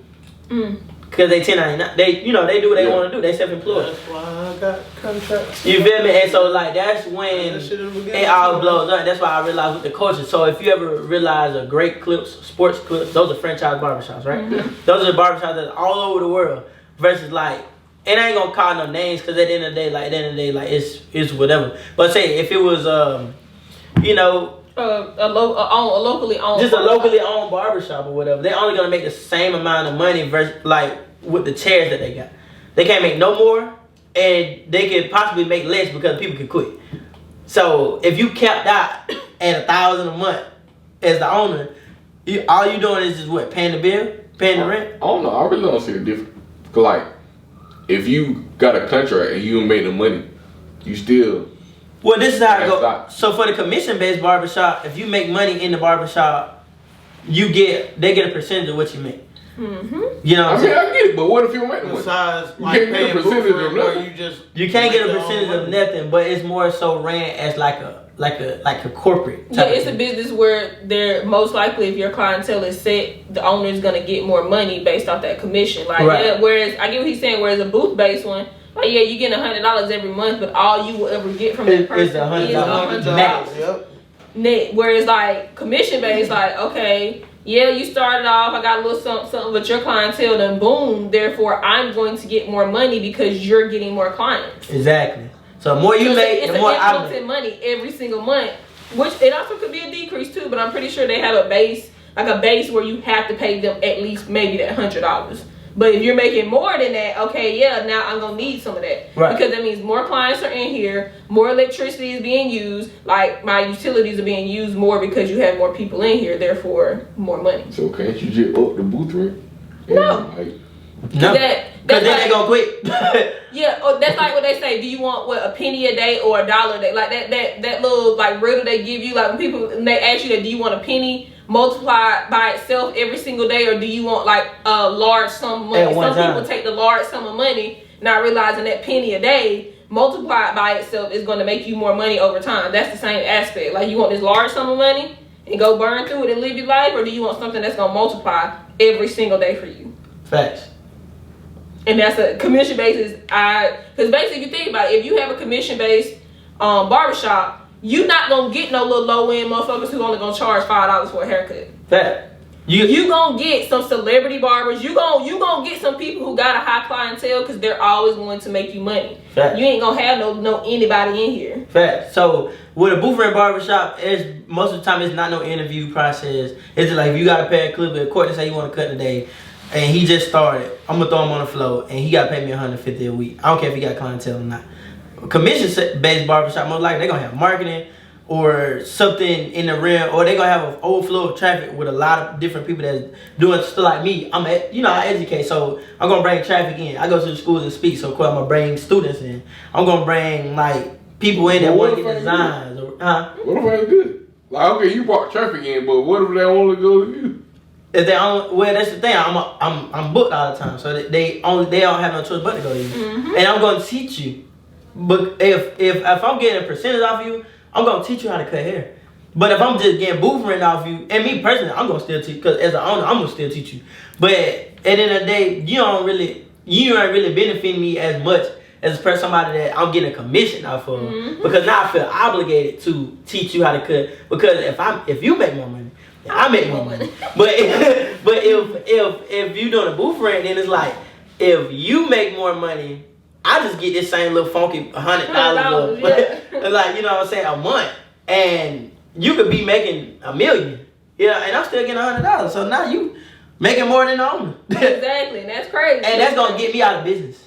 do. Because they 1099, they do what they want to do. They self-employed. That's why I got contracts. You feel me? And so like that's when it all blows up. That's why I realized with the culture. So if you ever realize a great clips, sports clips, those are franchise barbershops, right? Those are the barbershops that's all over the world. Versus like, and I ain't gonna call no names because at the end of the day, like it's whatever. But say if it was you know. A locally owned. Just a locally owned barbershop or whatever. They're only gonna make the same amount of money versus like with the chairs that they got. They can't make no more, and they could possibly make less because people can quit. So if you capped out at $1,000 a month as the owner, all you doing is just what, paying the bill, paying the rent. I don't know. I really don't see the difference. Cause like, if you got a contract and you make the money, you still. Well, this is how it goes. So for the commission-based barbershop, if you make money in the barbershop, they get a percentage of what you make. You know what I'm saying? I get it, but what if you make the money? Besides, you can't get a percentage of nothing. You can't get a percentage of nothing, but it's more so ran as like a corporate. Yeah, it's a business where they're most likely, if your clientele is set, the owner is gonna get more money based off that commission. Like, yeah, whereas I get what he's saying. Whereas a booth-based one. Like, yeah, you get $100 every month, but all you will ever get from that person is $100 net. Whereas like commission based, like, okay, yeah, you started off, I got a little something, but your clientele then boom. Therefore, I'm going to get more money because you're getting more clients. Exactly. So the more you make, the more I make. It's money every single month, which it also could be a decrease too. But I'm pretty sure they have a base where you have to pay them at least maybe that $100. But if you're making more than that, okay, yeah, now I'm going to need some of that. Right. Because that means more clients are in here, more electricity is being used, like my utilities are being used more because you have more people in here, therefore more money. So can't you just up the booth rent? No. No. Because then they going to quit. Yeah, that's like what they say. Do you want a penny a day or $1 a day? Like that little like riddle they give you, like when they ask you that, do you want a penny multiplied by itself every single day, or do you want like a large sum of money? Some people take the large sum of money, not realizing that penny a day multiplied by itself is going to make you more money over time. That's the same aspect. Like, you want this large sum of money and go burn through it and live your life, or do you want something that's going to multiply every single day for you? Facts. And that's a commission basis. Because basically, if you think about it, if you have a commission based barbershop, you're not gonna get no little low end motherfuckers who only gonna charge $5 for a haircut. Fact. You gonna get some celebrity barbers. You gonna get some people who got a high clientele because they're always going to make you money. Fact. You ain't gonna have no anybody in here. Fact. So with a booth rent barbershop, it's most of the time it's not no interview process. It's just like if you got to pay a clip at court to say you want to cut today, and he just started, I'm gonna throw him on the floor, and he got to pay me $150 a week. I don't care if he got clientele or not. Commission based barbershop, most likely they're gonna have marketing or something in the realm, or they gonna have an overflow of traffic with a lot of different people that's doing stuff like me. I educate, so I'm gonna bring traffic in. I go to the schools and speak, so of course I'm gonna bring students in. I'm gonna bring like people in that want to get designs. What if I ain't good? Like, okay, you brought traffic in, but what if they only go to you? If they only, well, that's the thing. I'm booked all the time, so they don't have no choice but to go to you. Mm-hmm. And I'm gonna teach you. But if I'm getting a percentage off you, I'm gonna teach you how to cut hair. But if I'm just getting booth rent off you, and me personally, I'm gonna still teach, because as an owner, I'm gonna still teach you. But at the end of the day, you ain't really benefiting me as much as somebody that I'm getting a commission off of. Mm-hmm. Because now I feel obligated to teach you how to cut. Because if you make more money, I make more money. But if you doing a booth rent, then it's like, if you make more money, I just get this same little funky $100, yeah. like, you know what I'm saying, a month, and you could be making $1 million, yeah, and I'm still getting $100. So now you making more than the owner. Exactly, and that's crazy. And that's gonna get me out of business,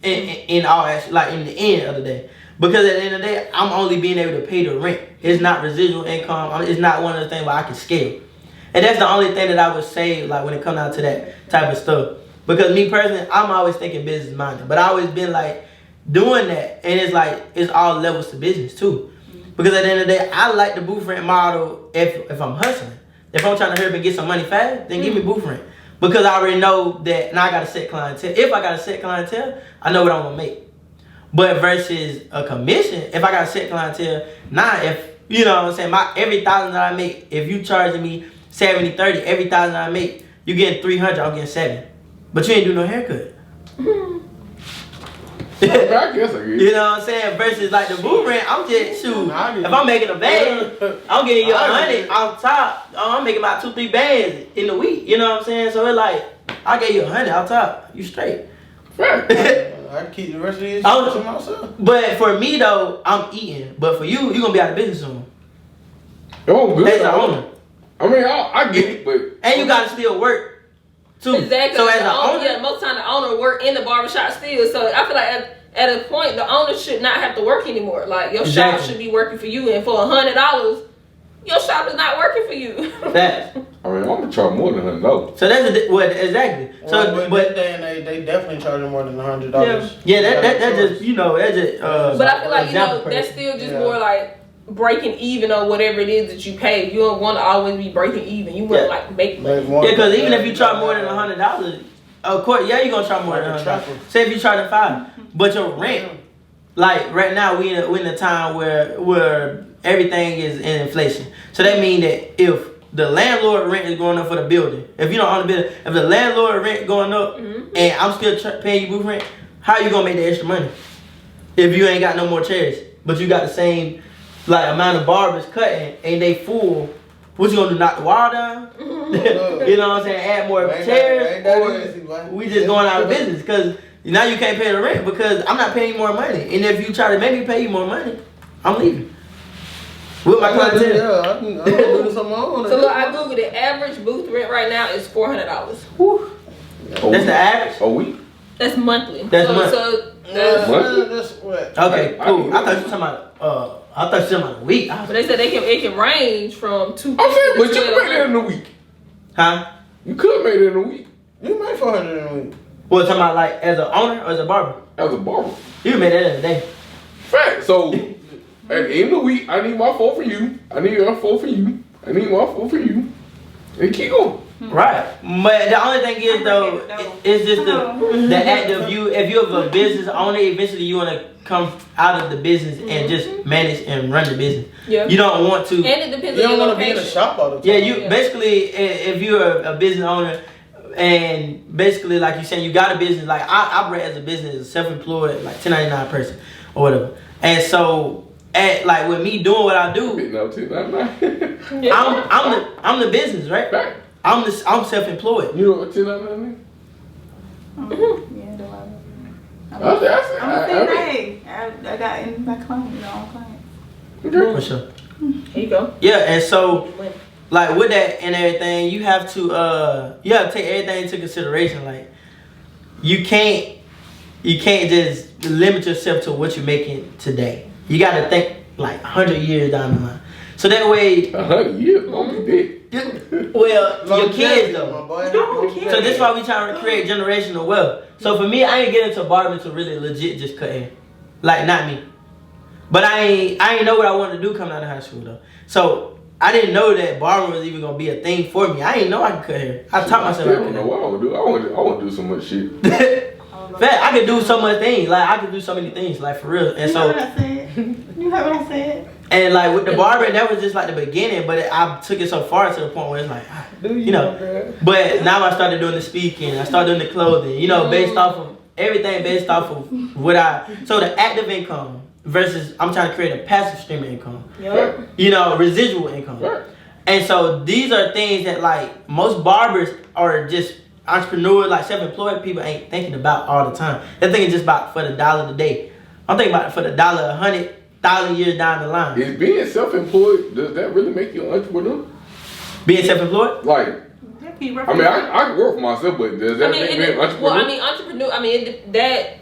in all actually, like in the end of the day, because at the end of the day, I'm only being able to pay the rent. It's not residual income. It's not one of the things where I can scale, and that's the only thing that I would say, like when it comes down to that type of stuff. Because me personally, I'm always thinking business minded, but I always been like doing that, and it's like it's all levels to business too. Because at the end of the day, I like the booth rent model if I'm hustling. If I'm trying to hurry up and get some money fast, then give me booth rent. Because I already know that now I got a set clientele. If I got a set clientele, I know what I'm gonna make. But versus a commission, if I got a set clientele, if you know what I'm saying, every $1,000 that I make, if you charging me 70-30, every $1,000 that I make, you getting 300, I'm getting 7. But you ain't do no haircut. I guess I get. You know what I'm saying? Versus like the booth rent, I'm just shoot. If I'm making a band, I'm getting you 100 off top. I'm making about 2-3 bands in the week. You know what I'm saying? So it's like I gave you 100 off top. You straight. I can keep the rest of these to myself. But for me though, I'm eating. But for you, gonna be out of business soon. Oh, good. As the owner. I mean, I get it, but and you gotta still work. Too. Exactly. So as an owner, yeah, most time the owner work in the barbershop still. So I feel like at a point the owner should not have to work anymore. Like your shop should be working for you, and for $100, your shop is not working for you. That. I mean, I'm gonna charge more than $100. So that's exactly. So but then they definitely charging more than $100. Yeah, that just that's just. But I feel like that's still just more like breaking even on whatever it is that you pay. You don't want to always be breaking even. You want to like make money. Yeah, because even if you charge more than $100, of course, you're gonna charge more than $100. Say if you charge $5, but your rent, like right now, we in a time where everything is in inflation. So that means that if the landlord rent is going up for the building, if you don't own the building, if the landlord rent going up, and I'm still paying you booth rent, how you gonna make the extra money if you ain't got no more chairs, but you got the same amount of barbers cutting and they full? What you gonna do, knock the wall down? You know what I'm saying? Add more chairs? Or we just going out of business because now you can't pay the rent because I'm not paying you more money. And if you try to make me pay you more money, I'm leaving. With my clientele. Yeah, I can do this on my own. So look, I googled it. Average booth rent right now is $400. Whew. That's the average? A week? That's monthly. That's monthly. So that's what? Okay, cool. I thought you were talking about a week. But they said it can range from $250 I'm saying, but to you could make that in a week. Huh? You could make it in a week. You make $400 in a week. What, talking about like as an owner or as a barber? As a barber. You made that in a day. Fact. So, at the end of the week, I need my 4 for you. I need my 4 for you. I need my 4 for you. And keep going. Right. But the only thing is though, it's just the act of you. If you're a business owner, eventually you want to come out of the business and just manage and run the business. Yeah. You don't want to. And it depends You on don't your want to be in location. the shop all the time. Yeah, you basically, if you're a business owner, and basically like you saying, you got a business. Like I operate as a business, a self-employed, like 1099 person or whatever. And so, with me doing what I do, No, 299. I'm the business, right? Fact. I'm self-employed. You know what 1099 mean? Yeah, do I got in my client, For sure. Here you go. Yeah, and so like with that and everything, you have to take everything into consideration. Like you can't just limit yourself to what you're making today. You got to think like 100 years down the line. So that way, 100 years, won't be big. Well, your kids though. kids. So that's why we trying to create generational wealth. So for me, I ain't get into barbering to really legit just cut hair. Like not me. But I ain't know what I wanted to do coming out of high school though. So I didn't know that barbering was even gonna be a thing for me. I didn't know I could cut hair. I taught myself. I don't know what I want to do. I want to do so much shit. Fact, I could do so much things. Like I could do so many things. Like for real. And You so. heard what I said? You heard what I said? And like with the barbering, that was just like the beginning, but I took it so far to the point where it's like, you know. But now I started doing the speaking, I started doing the clothing, you know, based off of everything, based off of what so the active income versus I'm trying to create a passive stream of income, you know, residual income. And so these are things that like most barbers are just entrepreneurs, like self-employed people ain't thinking about all the time. They're thinking just about for the dollar a day. I'm thinking about it for the dollar 100,000 years down the line. Is being self-employed, does that really make you an entrepreneur? Being self-employed? Like, I mean, I can work for myself, but does that make me an entrepreneur? Well, I mean, entrepreneur. I mean, that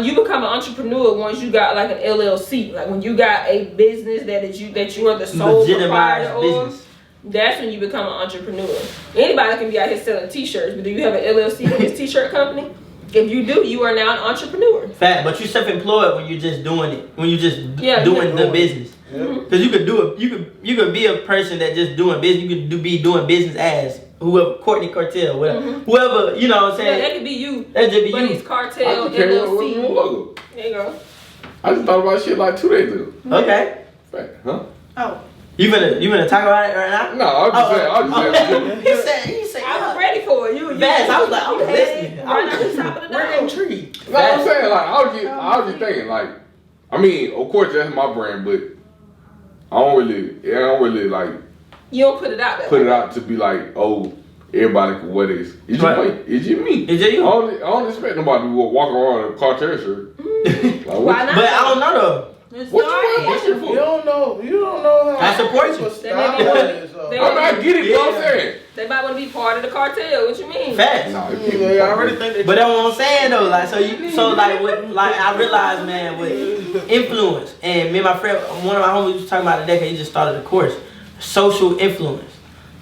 you become an entrepreneur once you got like an LLC, like when you got a business that you are the sole proprietor of. That's when you become an entrepreneur. Anybody can be out here selling T-shirts, but do you have an LLC for this T-shirt company? If you do, you are now an entrepreneur. Fact, but you're self-employed when you're just doing it. When you're just doing the business. Because you could do it. You could be a person that just doing business. You could be doing business as whoever, Courtney Cartel, whatever, whoever. You know what I'm saying? Yeah, that could be you. That just be but you. It's Cartel LLC. Logo. There you go. I just thought about shit like 2 days ago. Okay. Fact, huh? Oh. You gonna talk about it right now? No, I'm just saying. He said. I was ready for it. You Fast. I was like, I'm listening. Right on the top of the We're dome. intrigued. No, I'm saying like I was just thinking like, I mean, of course that's my brand, but I don't really like. You don't put it out there. Put it out to be like, oh, everybody can wear this. It's just me. It's just me. Is it you? I don't expect nobody to walk around in a Carter shirt. Like, Why not? But I don't know though. What you for? You don't know how. I support you. They may be wanting- I get it, what I'm saying. They might want to be part of the cartel. What you mean? Facts. Nah, I already think that. But that's what I'm saying though, like I realized, man, with influence, and me and my friend, one of my homies was talking about today, cause he just started a course, social influence.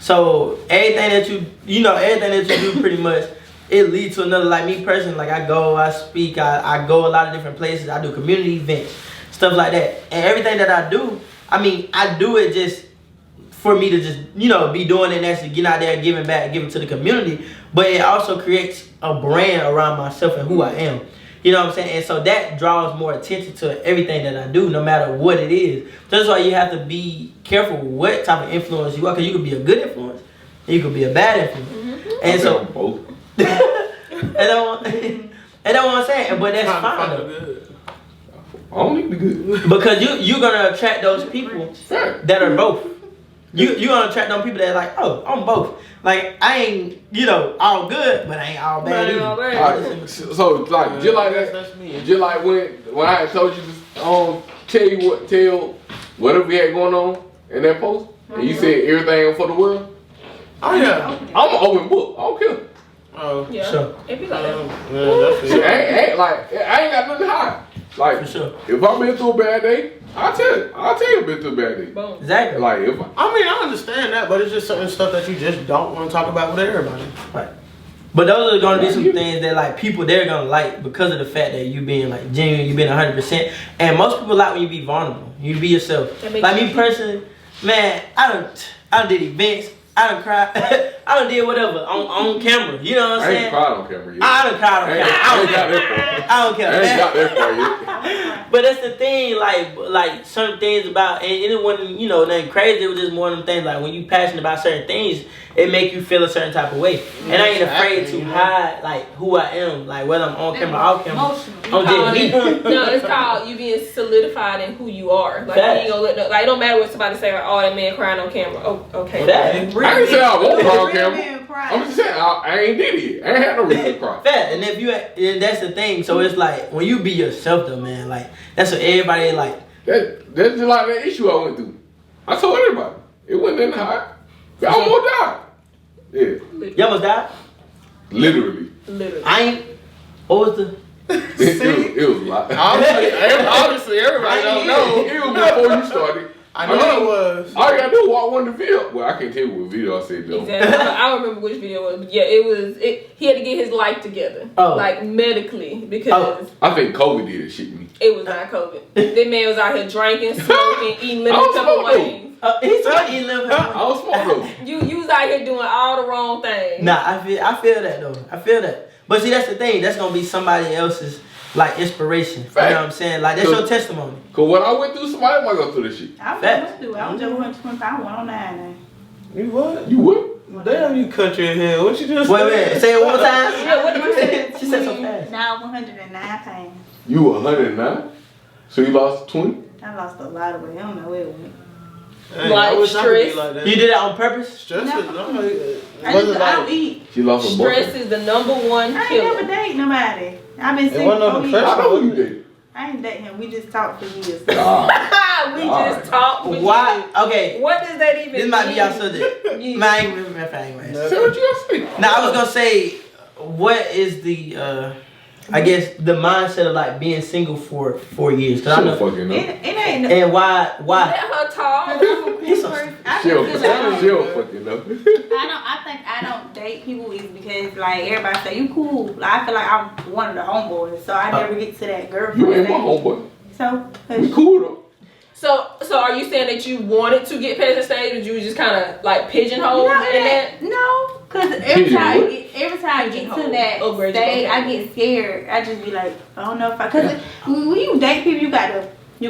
So everything that you do pretty much, it leads to another. Like me personally, like I speak, I go a lot of different places, I do community events, stuff like that, and everything that I do, I mean, I do it just for me to just, be doing it and actually getting out there and giving back, giving to the community. But it also creates a brand around myself and who I am. You know what I'm saying? And so that draws more attention to everything that I do, no matter what it is. That's why you have to be careful what type of influence you are, because you could be a good influence and you could be a bad influence. And so both. and that's what I'm saying. But that's fine though. I don't need to be good. Because you're gonna attract those people that are both. You're gonna attract those people that are like, oh, I'm both. Like I ain't, all good, but I ain't all bad either. Right. So like just like that, just like when I had told you to tell whatever we had going on in that post, and you said everything for the world. Oh yeah, I'm an open book. I don't care. Oh Yeah. Sure. It be like that. yeah, that's Shit, it. I ain't got nothing to hide. Like For sure. if I've been through a bad day, I'll tell you I've been through a bad day. Boom. Exactly. Like if I mean, I understand that, but it's just certain stuff that you just don't want to talk about with everybody. Right. But those are gonna be some things that like people they're gonna like because of the fact that you being like genuine, you being 100%. And most people like when you be vulnerable, you be yourself. Like me personally, man, I done did events, I done cried, I done did whatever on camera. You know what I'm I saying? ain't cried on camera yet. I done cried on camera. I ain't got that far. I don't care. I ain't got that far yet. But that's the thing, like certain things about, and it wasn't, nothing crazy. It was just one of them things. Like when you passionate about certain things, it make you feel a certain type of way. And I ain't afraid to hide like who I am, like whether I'm on camera or off camera. I'm just me. No, it's called you being solidified in who you are. Like you ain't gonna let it don't matter what somebody say. Like, oh, that man crying on camera. Oh, okay. I ain't say I won't cry on camera. I'm just saying, I ain't did it. I ain't had no reason to cry. Fact. And if you, and that's the thing. So it's like when you be yourself, though, man. Like that's what everybody like. That's just like that issue I went through. I told everybody it wasn't in hot. I almost died. Yeah. You almost died. Literally. I ain't. What was the? It was a lot. Obviously, everybody don't know. It was before you started. I know it was. All you gotta do is walk one the video. Well, I can't tell you what video I said though. Exactly. I don't remember which video it was. But yeah, it was. He had to get his life together, like medically, because I think COVID did it. Shit me. it was not COVID. That man was out here drinking, smoking, eating lemon pepper wings. He's talking eating lemon pepper. I don't smoke though. You was out here doing all the wrong things. Nah, I feel that though. I feel that. But see, that's the thing. That's gonna be somebody else's like inspiration. Fact. You know what I'm saying? Like that's your testimony. Cause what I went through, somebody might go through this shit. I was just 125, 109. You what? You would? Damn, you country in here. What you just Wait. Say it one more time. Yeah, what did you say? She said so fast. Now 109 pounds. You 109? So you lost 20? I lost a lot of weight. I don't know where it went. Hey, Like I wish I could be stress. like that. You did that on purpose? Stress No. is no. I don't eat. She lost a Stress boyfriend. is the number one I ain't killer. never date nobody. I've been It single wasn't no 4 depression. I years. know who you did. I ain't date him. We just talked for years. we Alright. just talked. with Why? you. Okay. What does that even This might be mean? our subject. You- Man, I ain't remember if I ain't right. Say what you gonna say. Now I was gonna say, what is the I guess the mindset of like being single for 4 years? Cause I She'll know, fucking know. It ain't. and why? Let her talk. She'll fucking know. I think I don't date people is because like everybody say you cool. Like, I feel like I'm one of the homeboys, so I never get to that girlfriend. You ain't my stage. homeboy. So We cool though. So are you saying that you wanted to get past the stage, but you was just kind of like pigeonholed in that? No, because every time I get to that stage, I get scared. I just be like, I don't know if because when you date people, you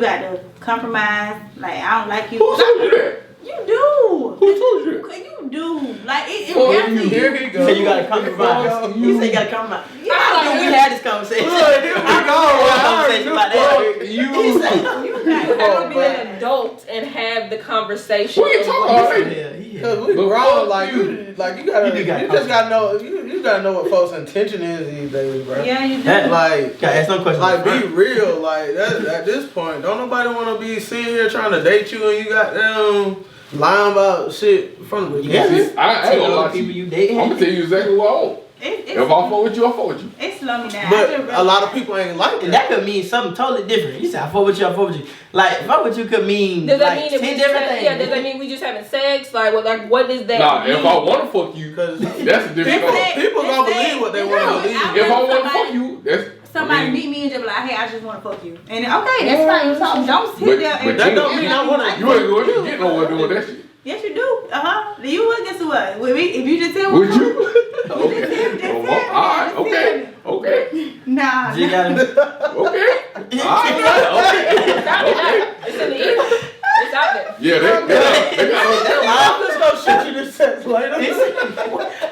got to compromise. Like I don't like you. Who told you that? You do. Who told you that? You do. Like it Oh, got you to Here he goes. So you gotta compromise. You say you gotta compromise. Yeah. We had this conversation. Look, here we go. Conversation about that. You. You gotta be an adult and have the conversation. What you talking about? Cause we But grown, fuck like you. you gotta, You you, gotta just gotta know, you gotta know what folks' intention is these days, bro. Yeah, you do. Like, Gotta ask no questions. like be real, like that. At this point, don't nobody want to be sitting here trying to date you and you got them lying about shit from the You gotta beginning. I ain't gonna lie to people you. you dating. I'm gonna tell you exactly what I want. If I fuck with you, I fuck with you. It slowed me down. But a lot of people ain't like And that. that could mean something totally different. You said I fuck with you, I fuck with you. Like fuck with you could mean Does that like mean that 10 we different just things. yeah? Does that mean we just having sex? Like what? Like what does that Nah, mean? if I wanna fuck you, Cause that's a different story. people gonna believe what they want to believe. If I wanna fuck you, that's Somebody meet me and just be like, hey, I just want to fuck you. And okay, that's fine. You talk. Don't sit But- there but and that don't mean I wanna- you ain't gonna get nowhere doing that shit. Yes, you do. You would guess what? With me, if you just tell me. Would you? Okay. Alright, okay. Okay. Nah. You gotta, Okay. Alright. Okay. It's in the email. It's out there. Yeah, they got I'm just gonna shoot you this text later.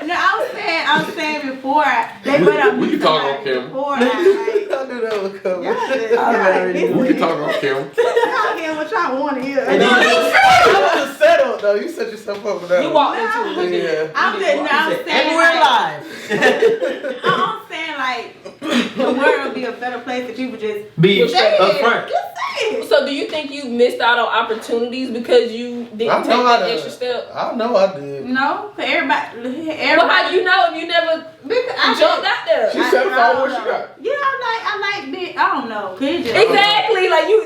No, I was saying before they went up. We can talk on camera. Before I I knew that would come. we can talk on camera. Y'all what y'all want to hear. And then- I was settled though. You set yourself up for that. You one. walked into it. Yeah. I'm saying and we're live. I'm saying like the world would be a better place if people just Be Well, say up front. Just say it. So do you think you missed out on opportunities because you didn't I take know I that did. extra step? I know I did. No, for everybody. Well, how do you know if you never Because I jumped out there? She said about what she got. Yeah, I like being. I don't know. Could you just Exactly, like you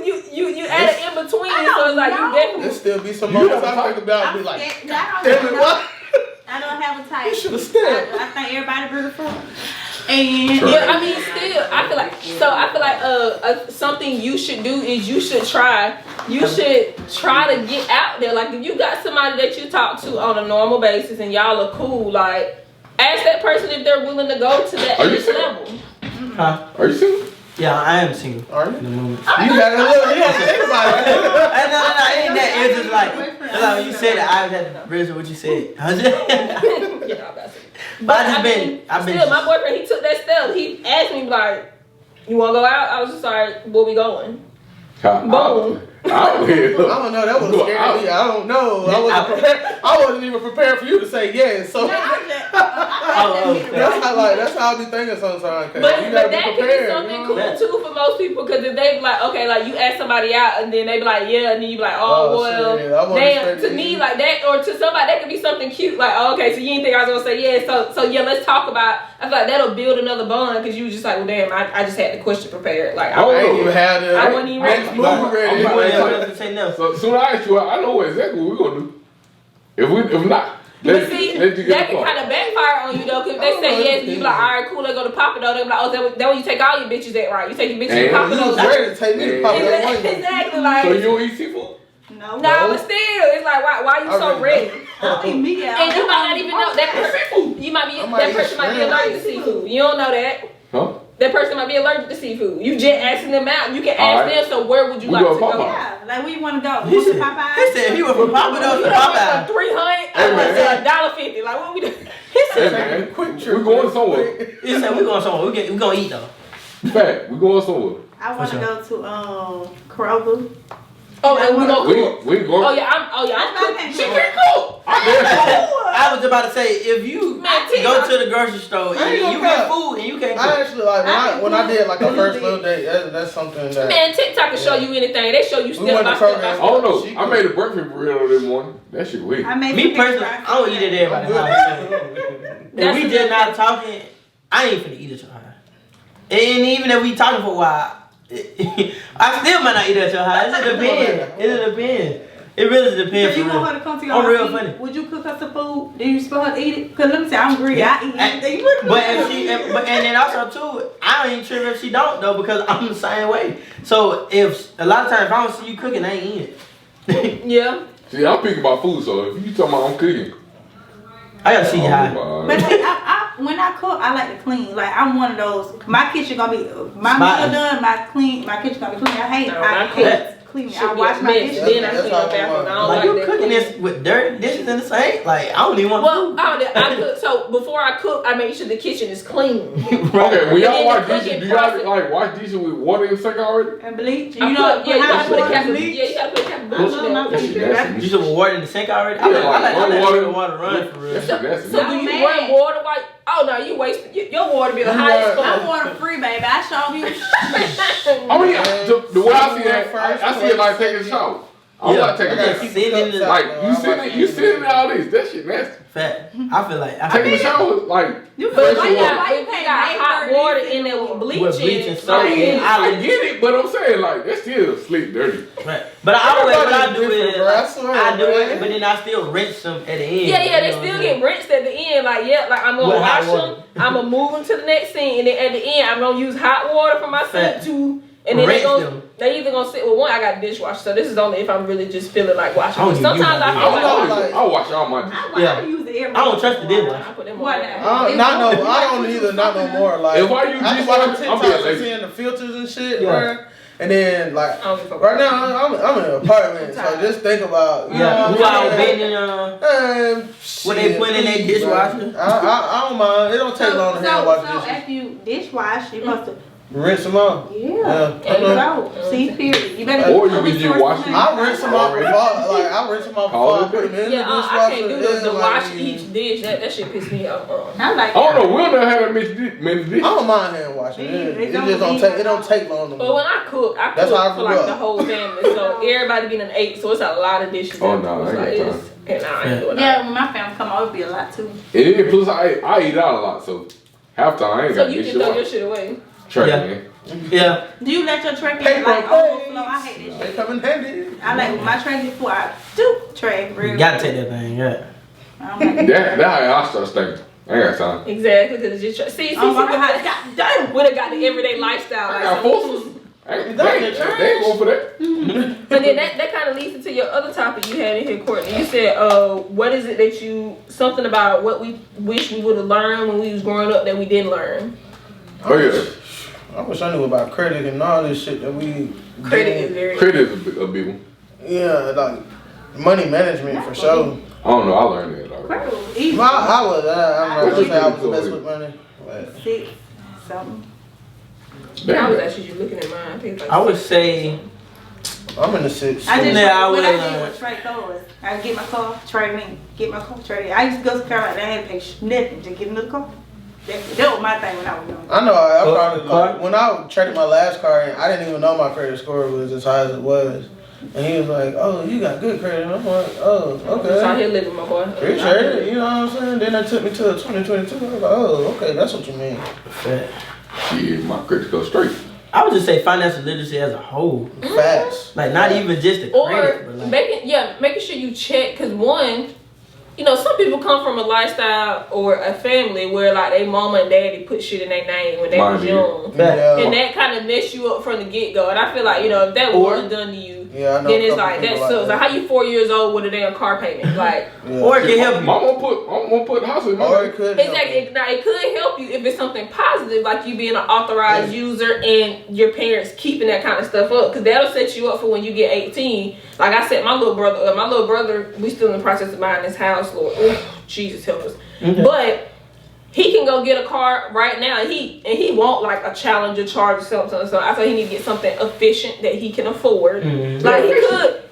at an in between, I so it's like you don't know. definitely. There still be some You moments have I think about and be like, I damn don't it, know. what? I don't have a type. You should've stepped. I think everybody beautiful. And Sure. Yeah, I mean, still, I feel like something you should do is you should try to get out there. Like if you got somebody that you talk to on a normal basis and y'all are cool, like ask that person if they're willing to go to that Are you next single? level. Huh? Are you single? Yeah, I am single. Are At you? the moment. You gotta look. You gotta think about it. No, it ain't that. It's just like, that's like when you said it, I had to register what you said. You know, that's it. But I've Still, been. my boyfriend, he took that step. He asked me like, "You want to go out?" I was just like, "Where we going?" Boom. I don't know. That would have scared me. I don't know. I wasn't prepared. I wasn't even prepared for you to say yes. So that's how I be thinking sometimes. But that could be something cool too for most people, because if they be like, okay, like you ask somebody out and then they be like, yeah, and then you be like, oh well, damn. To me, like that, or to somebody that could be something cute, like, oh, okay, so you didn't think I was gonna say yes, so yeah, let's talk about. I feel like that'll build another bond, because you was just like, well, damn, I just had the question prepared. Like I ain't even had it. I wasn't even ready. So soon as I ask you, I know exactly what we're gonna do. If not, but see, that can kind of backfire on you though, because they say yes, and you be like, all right, cool, let's go to Papa though. They be like, oh, that way you take all your bitches at, right? You take your bitches to Papa though. Ready to take me to Papa though. Exactly, like. So you don't eat seafood? No, but still, it's like, why you so ready? I don't eat meat. And you might not even know that person. You might be that person might be allergic to seafood. You don't know that. Huh? That person might be allergic to seafood. You just asking them out. You can ask them. So where would you like to go? Yeah, like where you want to go? He said he went from Papa though to Popeye. $300, $1.50. Like what we do? He said, man, quick trip. We're going somewhere. He said we're going somewhere. We're gonna eat though. Fact, we're going somewhere. I want to go to Kroger. Oh, and we gonna cook. We going. I'm cooking. She can cook. I was about to say, if you go to the grocery store and you get food and you can't cook. I actually like when I did like a first little date. That's something that. Man, TikTok can show you anything. They show you step by step. I don't know. I made a breakfast burrito this morning. That shit weird. Me personally, I don't eat it at everybody's house. If we just not talking, I ain't finna eat at your house. And even if we talking for a while, I still might not eat at your house. It depends. It really depends. So you want her to come to your house? Real funny. Would you cook her some food? Then you supposed her to eat it? Because let me say, I'm greedy. I eat anything. But then also too, I don't even trip if she don't though, because I'm the same way. So if a lot of times if I don't see you cooking, I ain't eating it. Yeah. See, I'm picking about food, so if you talking about I'm cooking, I gotta see you high. But see, when I cook, I like to clean. Like I'm one of those. My kitchen gonna be my meal done. My kitchen gonna be clean. I hate cleaning. I wash my dishes. Then I clean my bathroom. I don't like you that. cooking this with dirty dishes in the sink? Like I don't even want. Well, I cook. So before I cook, I make sure the kitchen is clean. Okay, when y'all wash dishes, do y'all like wash dishes with water in the sink already? And bleach. You gotta put a cap of bleach. Yeah, you gotta put a cap of bleach. You should water in the sink already? I like water running for real. So do you run water while? Oh no, you waste your water bill high as fuck. I'm water free, baby. I show you. Oh yeah, the way I see that, I see it like taking a shower. I like taking a shower. Like you sitting in all this, that shit nasty. Fat. I feel like taking a shower like you got hot water in there with bleach and stuff. I get it, but I'm saying like that still sleep dirty. Right. But I do it, but then I still rinse them at the end. Yeah, they still get rinsed at the end. Like I'm gonna wash them. I'm gonna move them to the next scene, and then at the end I'm gonna use hot water for my sink too. And then they either gonna sit with one. I got a dishwasher, so this is only if I'm really just feeling like washing. Sometimes I feel like I wash all my dishes. I use it every. I don't trust the dishwasher. I don't either. Not no more. Like if I use dishwasher, I'm being lazy. Seeing the filters and shit, bro. And then like right now I'm in an apartment, so just think about who out bending when they put in their dishwasher. I don't mind. It don't take long to hand wash dishes. So after you dishwash, you must have. Rinse them out. Yeah. See, period. You better. Or you can just wash them. I rinse them out before. I rinse them out before I put them in the dishwasher. I can't do the wash each dish. That shit piss me off. I like. I don't know. We don't have that many dishes. I don't mind hand washing. It just don't take. It don't take long to. But when I cook for like the whole family. So everybody being an 8. So it's a lot of dishes. Oh no, I ain't got time. Yeah, when my family come over, it'd be a lot too. And then plus I eat out a lot, so half time I ain't got this shit. So you can throw your shit away. Track, man. Yeah. Do you let your track in like overflow? I hate this shit. They come in handy. I like my track before I do track. You gotta take that thing, That's how I start thinking. I ain't got time. Exactly, because it's just see, we done got the everyday lifestyle. I got forces. They ain't going for that. But then that kind of leads into your other topic you had in here, Courtney. You said, what is it that something about what we wish we would have learned when we was growing up that we didn't learn? Oh yeah. I wish I knew about credit and all this shit that we. Credit is a big one. Yeah, like money management for sure. I don't know. I learned that already. I'm not gonna say I was the best with money. 6 something. I was actually just looking at mine. I would say I'm in the 6. I just I what I will, did was trade cars. I get my car, trade it in. Get my car, trade it. I used to go to car like that. I had to pay nothing to get another car. That was my thing when I was young. I know. I probably like, when I traded my last car in, I didn't even know my credit score was as high as it was. And he was like, "Oh, you got good credit." And I'm like, "Oh, okay." So out here living, my boy. Appreciate it. You know what I'm saying? Then they took me to 2022. I was like, "Oh, okay, that's what you mean." Yeah, my credit go straight. I would just say financial literacy as a whole. Facts. Like not even just the credit, but like making sure you check, because one, you know, some people come from a lifestyle or a family where like their mama and daddy put shit in their name when they was young. Yeah. And that kind of mess you up from the get-go. And I feel like, you know, if that was done to you, I know then it's like, that sucks. that. Like, how you 4 years old with a damn car payment? Like, or it can help you. I'm gonna put the house in my Or it could exactly. Now, it could help you if it's something positive, like you being an authorized user and your parents keeping that kind of stuff up, because that'll set you up for when you get 18. Like I said, my little brother, we still in the process of buying this house, Lord. Ooh, Jesus help us. But he can go get a car right now, and he won't like a Challenger, Charger, something. So I thought he need to get something efficient that he can afford. Like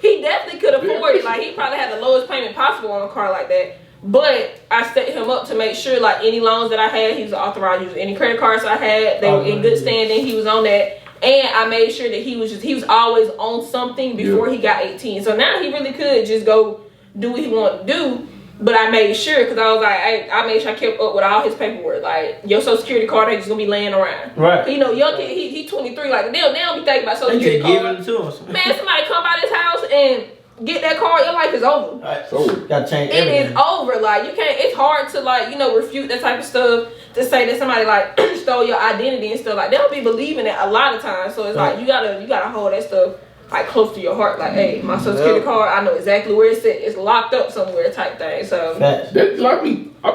he definitely could afford it. Like he probably had the lowest payment possible on a car like that. But I set him up to make sure, like any loans that I had, he was authorized user. Any credit cards I had, they were in good standing. He was on that, and I made sure that he was always on something before he got 18. So now he really could just go do what he wanted to do. But I made sure, because I was like, I made sure I kept up with all his paperwork. Like, your social security card ain't just gonna be laying around. Right. You know, young kid, he 23. Like, they don't be thinking about social security card. Man, somebody come by this house and get that card, your life is over. Right. So gotta change everything. It is over. Like, you can't. It's hard to like, you know, refute that type of stuff. To say that somebody like stole your identity and stuff. Like, they don't be believing that a lot of times. So it's like you gotta hold that stuff like close to your heart, like, hey, my social security card, I know exactly where it's at. It's locked up somewhere, type thing. So that's like me. My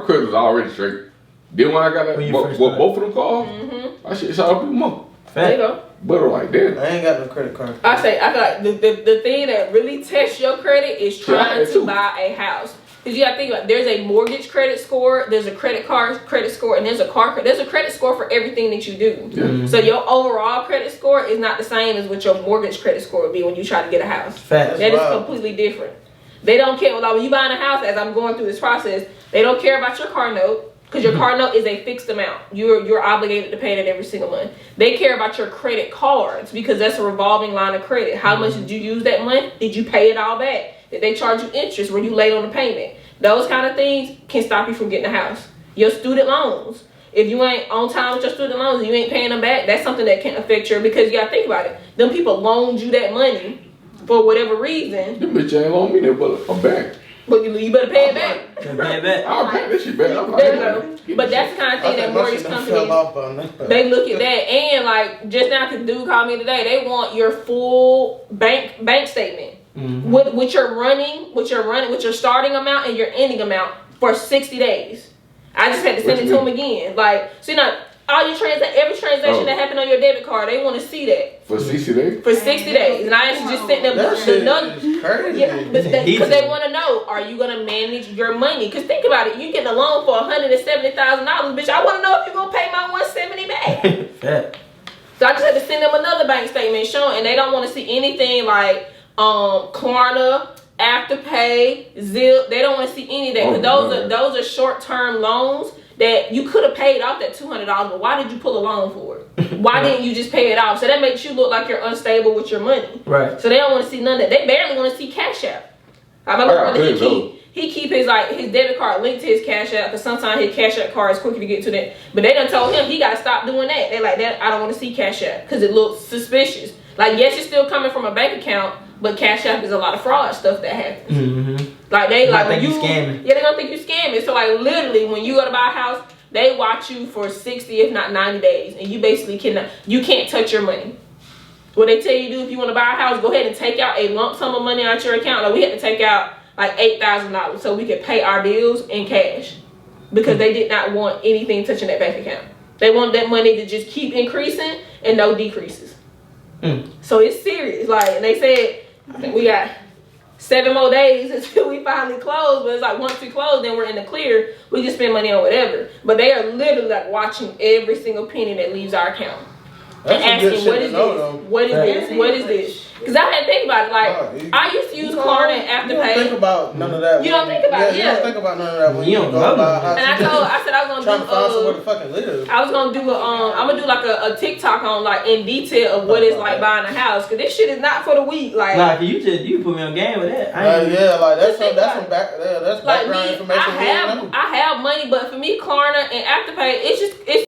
credit was already straight. Then when I got that, both of them cars, I should shot up even more. There you go. But like that, I ain't got no credit card. I feel like the thing that really tests your credit is trying to buy a house. Because you gotta think about it. There's a mortgage credit score, there's a credit card credit score, and there's a credit score for everything that you do. Yeah. So your overall credit score is not the same as what your mortgage credit score would be when you try to get a house. That is completely different. They don't care. Like when you buying a house, as I'm going through this process, they don't care about your car note, because your car note is a fixed amount. You're obligated to pay that every single month. They care about your credit cards, because that's a revolving line of credit. How much did you use that month? Did you pay it all back? Did they charge you interest? Were you late on the payment? Those kind of things can stop you from getting a house. Your student loans. If you ain't on time with your student loans and you ain't paying them back, that's something that can affect your, because you gotta think about it. Them people loaned you that money for whatever reason. Them bitch ain't loaned me that but a bank. But you better pay it back. Pay it back. I'll pay that shit back. There you go. But that's the kind of thing that mortgage companies, they look at that. And like just now, cause dude called me today, they want your full bank statement. With your starting amount and your ending amount for 60 days. I just had to send it to them again. Like, so you know, every transaction that happened on your debit card, they want to see that. For 60 days? For 60 days. And I actually just sent them the number. Yeah, because they want to know, are you going to manage your money? Because think about it, you getting a loan for $170,000, bitch. I want to know if you're going to pay my $170 back. So I just had to send them another bank statement showing, and they don't want to see anything like Klarna, Afterpay, Zip. They don't want to see any of that, because those are short-term loans that you could have paid off that $200, but why did you pull a loan for it? Why didn't you just pay it off? So that makes you look like you're unstable with your money. Right. So they don't want to see none of that. They barely want to see Cash App. My little brother, he keep his debit card linked to his Cash App, because sometimes his Cash App card is quicker to get to that. But they done told him he got to stop doing that. They like that. I don't want to see Cash App because it looks suspicious. Like, yes, it's still coming from a bank account, but Cash App is a lot of fraud stuff that happens. Like they when you scamming. Yeah, they gonna think you scamming. So like literally, when you go to buy a house, they watch you for 60, if not 90 days, and you basically can't touch your money. What they tell you to do if you want to buy a house, go ahead and take out a lump sum of money out your account. Like we had to take out like $8,000 so we could pay our bills in cash, because they did not want anything touching that bank account. They want that money to just keep increasing and no decreases. So it's serious. Like, and they said, I think we got 7 more days until we finally close. But it's like once we close, then we're in the clear. We can spend money on whatever. But they are literally like watching every single penny that leaves our account. That's and asking, what is this? What is this? What is this? Cause I had to think about it. Like I used to use Klarna and Afterpay. You don't think about none of that. You don't think about it. You don't think about none of that when You you don't go know. about And I said I was trying gonna to find somewhere do. to fucking live. I was gonna do I'm gonna do like a TikTok on like in detail of what it's like buying a house. Cause this shit is not for the weak. Like you put me on game with that. Yeah, like that's some like, that's like background me, information. I have money, but for me, Klarna and Afterpay, it's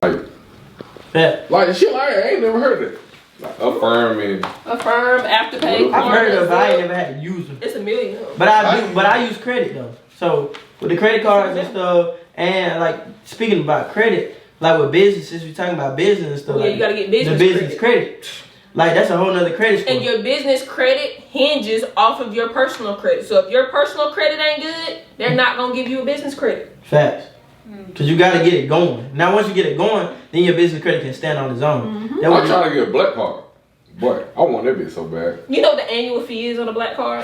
like shit like I ain't never heard of it. Like Affirm and Afterpay. I've heard of it, but I ain't Klarna, never had to use them. It's $1 million. But I use credit though. So with the credit cards and stuff, and like speaking about credit, like with businesses, we talking about business and stuff. Yeah, like you gotta get business the business credit. Like that's a whole nother credit score. And your business credit hinges off of your personal credit. So if your personal credit ain't good, they're not gonna give you a business credit. Facts. Cause you gotta get it going. Now once you get it going, then your business credit can stand on its own. Mm-hmm. I'm trying to get a black card. Boy, I want that bitch so bad. You know what the annual fee is on a black card?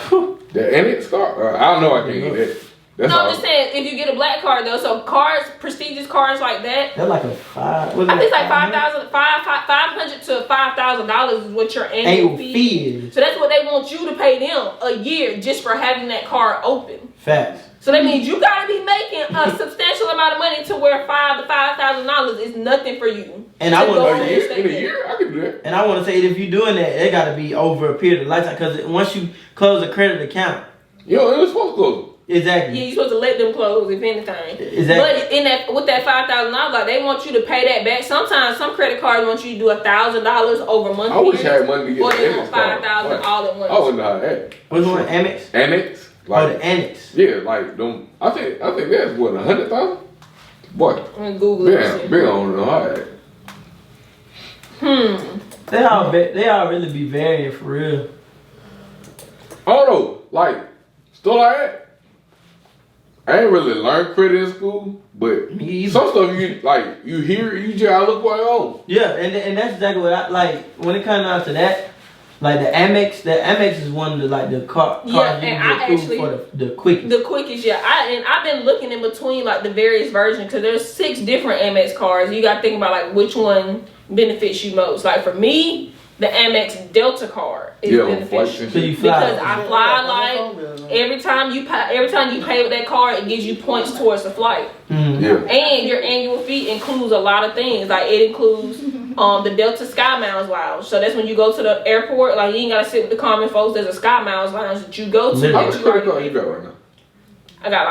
The Annex card? I don't know. I can't get that. That's No, all. I'm just saying if you get a black card though, so cards, prestigious cards like that. That's like a five. I think it's like $500 to $5,000 is what your annual fee is. So that's what they want you to pay them a year just for having that card open. Facts. So that means you gotta be making a substantial amount of money to where $5,000 to $5,000 is nothing for you. And I want in a year, I can do that. And I want to say if you're doing that, it got to be over a period of lifetime. Because once you close a credit account, Yo, it was supposed to close. exactly. Yeah, you're supposed to let them close if anything. Exactly. But in that with that $5,000, like they want you to pay that back. Sometimes some credit cards want you to do $1,000 over a month. I wish I had money to get or the they Annex want card. $5,000 all at once. I wouldn't know how that. Which one? Amex? Annex? Oh, the Annex. Yeah, like them. I think that's what 100,000. Boy, I'm gonna Google it. big on how that. They all really be varying for real. I don't know, like stuff like that. I ain't really learned credit in school, but Me either. some stuff you hear, you just gotta look for your own. Yeah, and that's exactly what I like. When it comes down to that, like the Amex is one of the cards you and can I get approved for the quickest. The quickest, yeah. I've been looking in between like the various versions because there's 6 different Amex cards. You gotta think about like which one benefits you most. Like for me, the Amex Delta card is beneficial So you fly. because I fly like every time you pay with that card, it gives you points towards the flight. Mm-hmm. Yeah. And your annual fee includes a lot of things. Like it includes the Delta Sky Miles Lounge. So that's when you go to the airport. Like you ain't gotta sit with the common folks. There's a Sky Miles Lounge that you go to. How much credit card you got right now? I got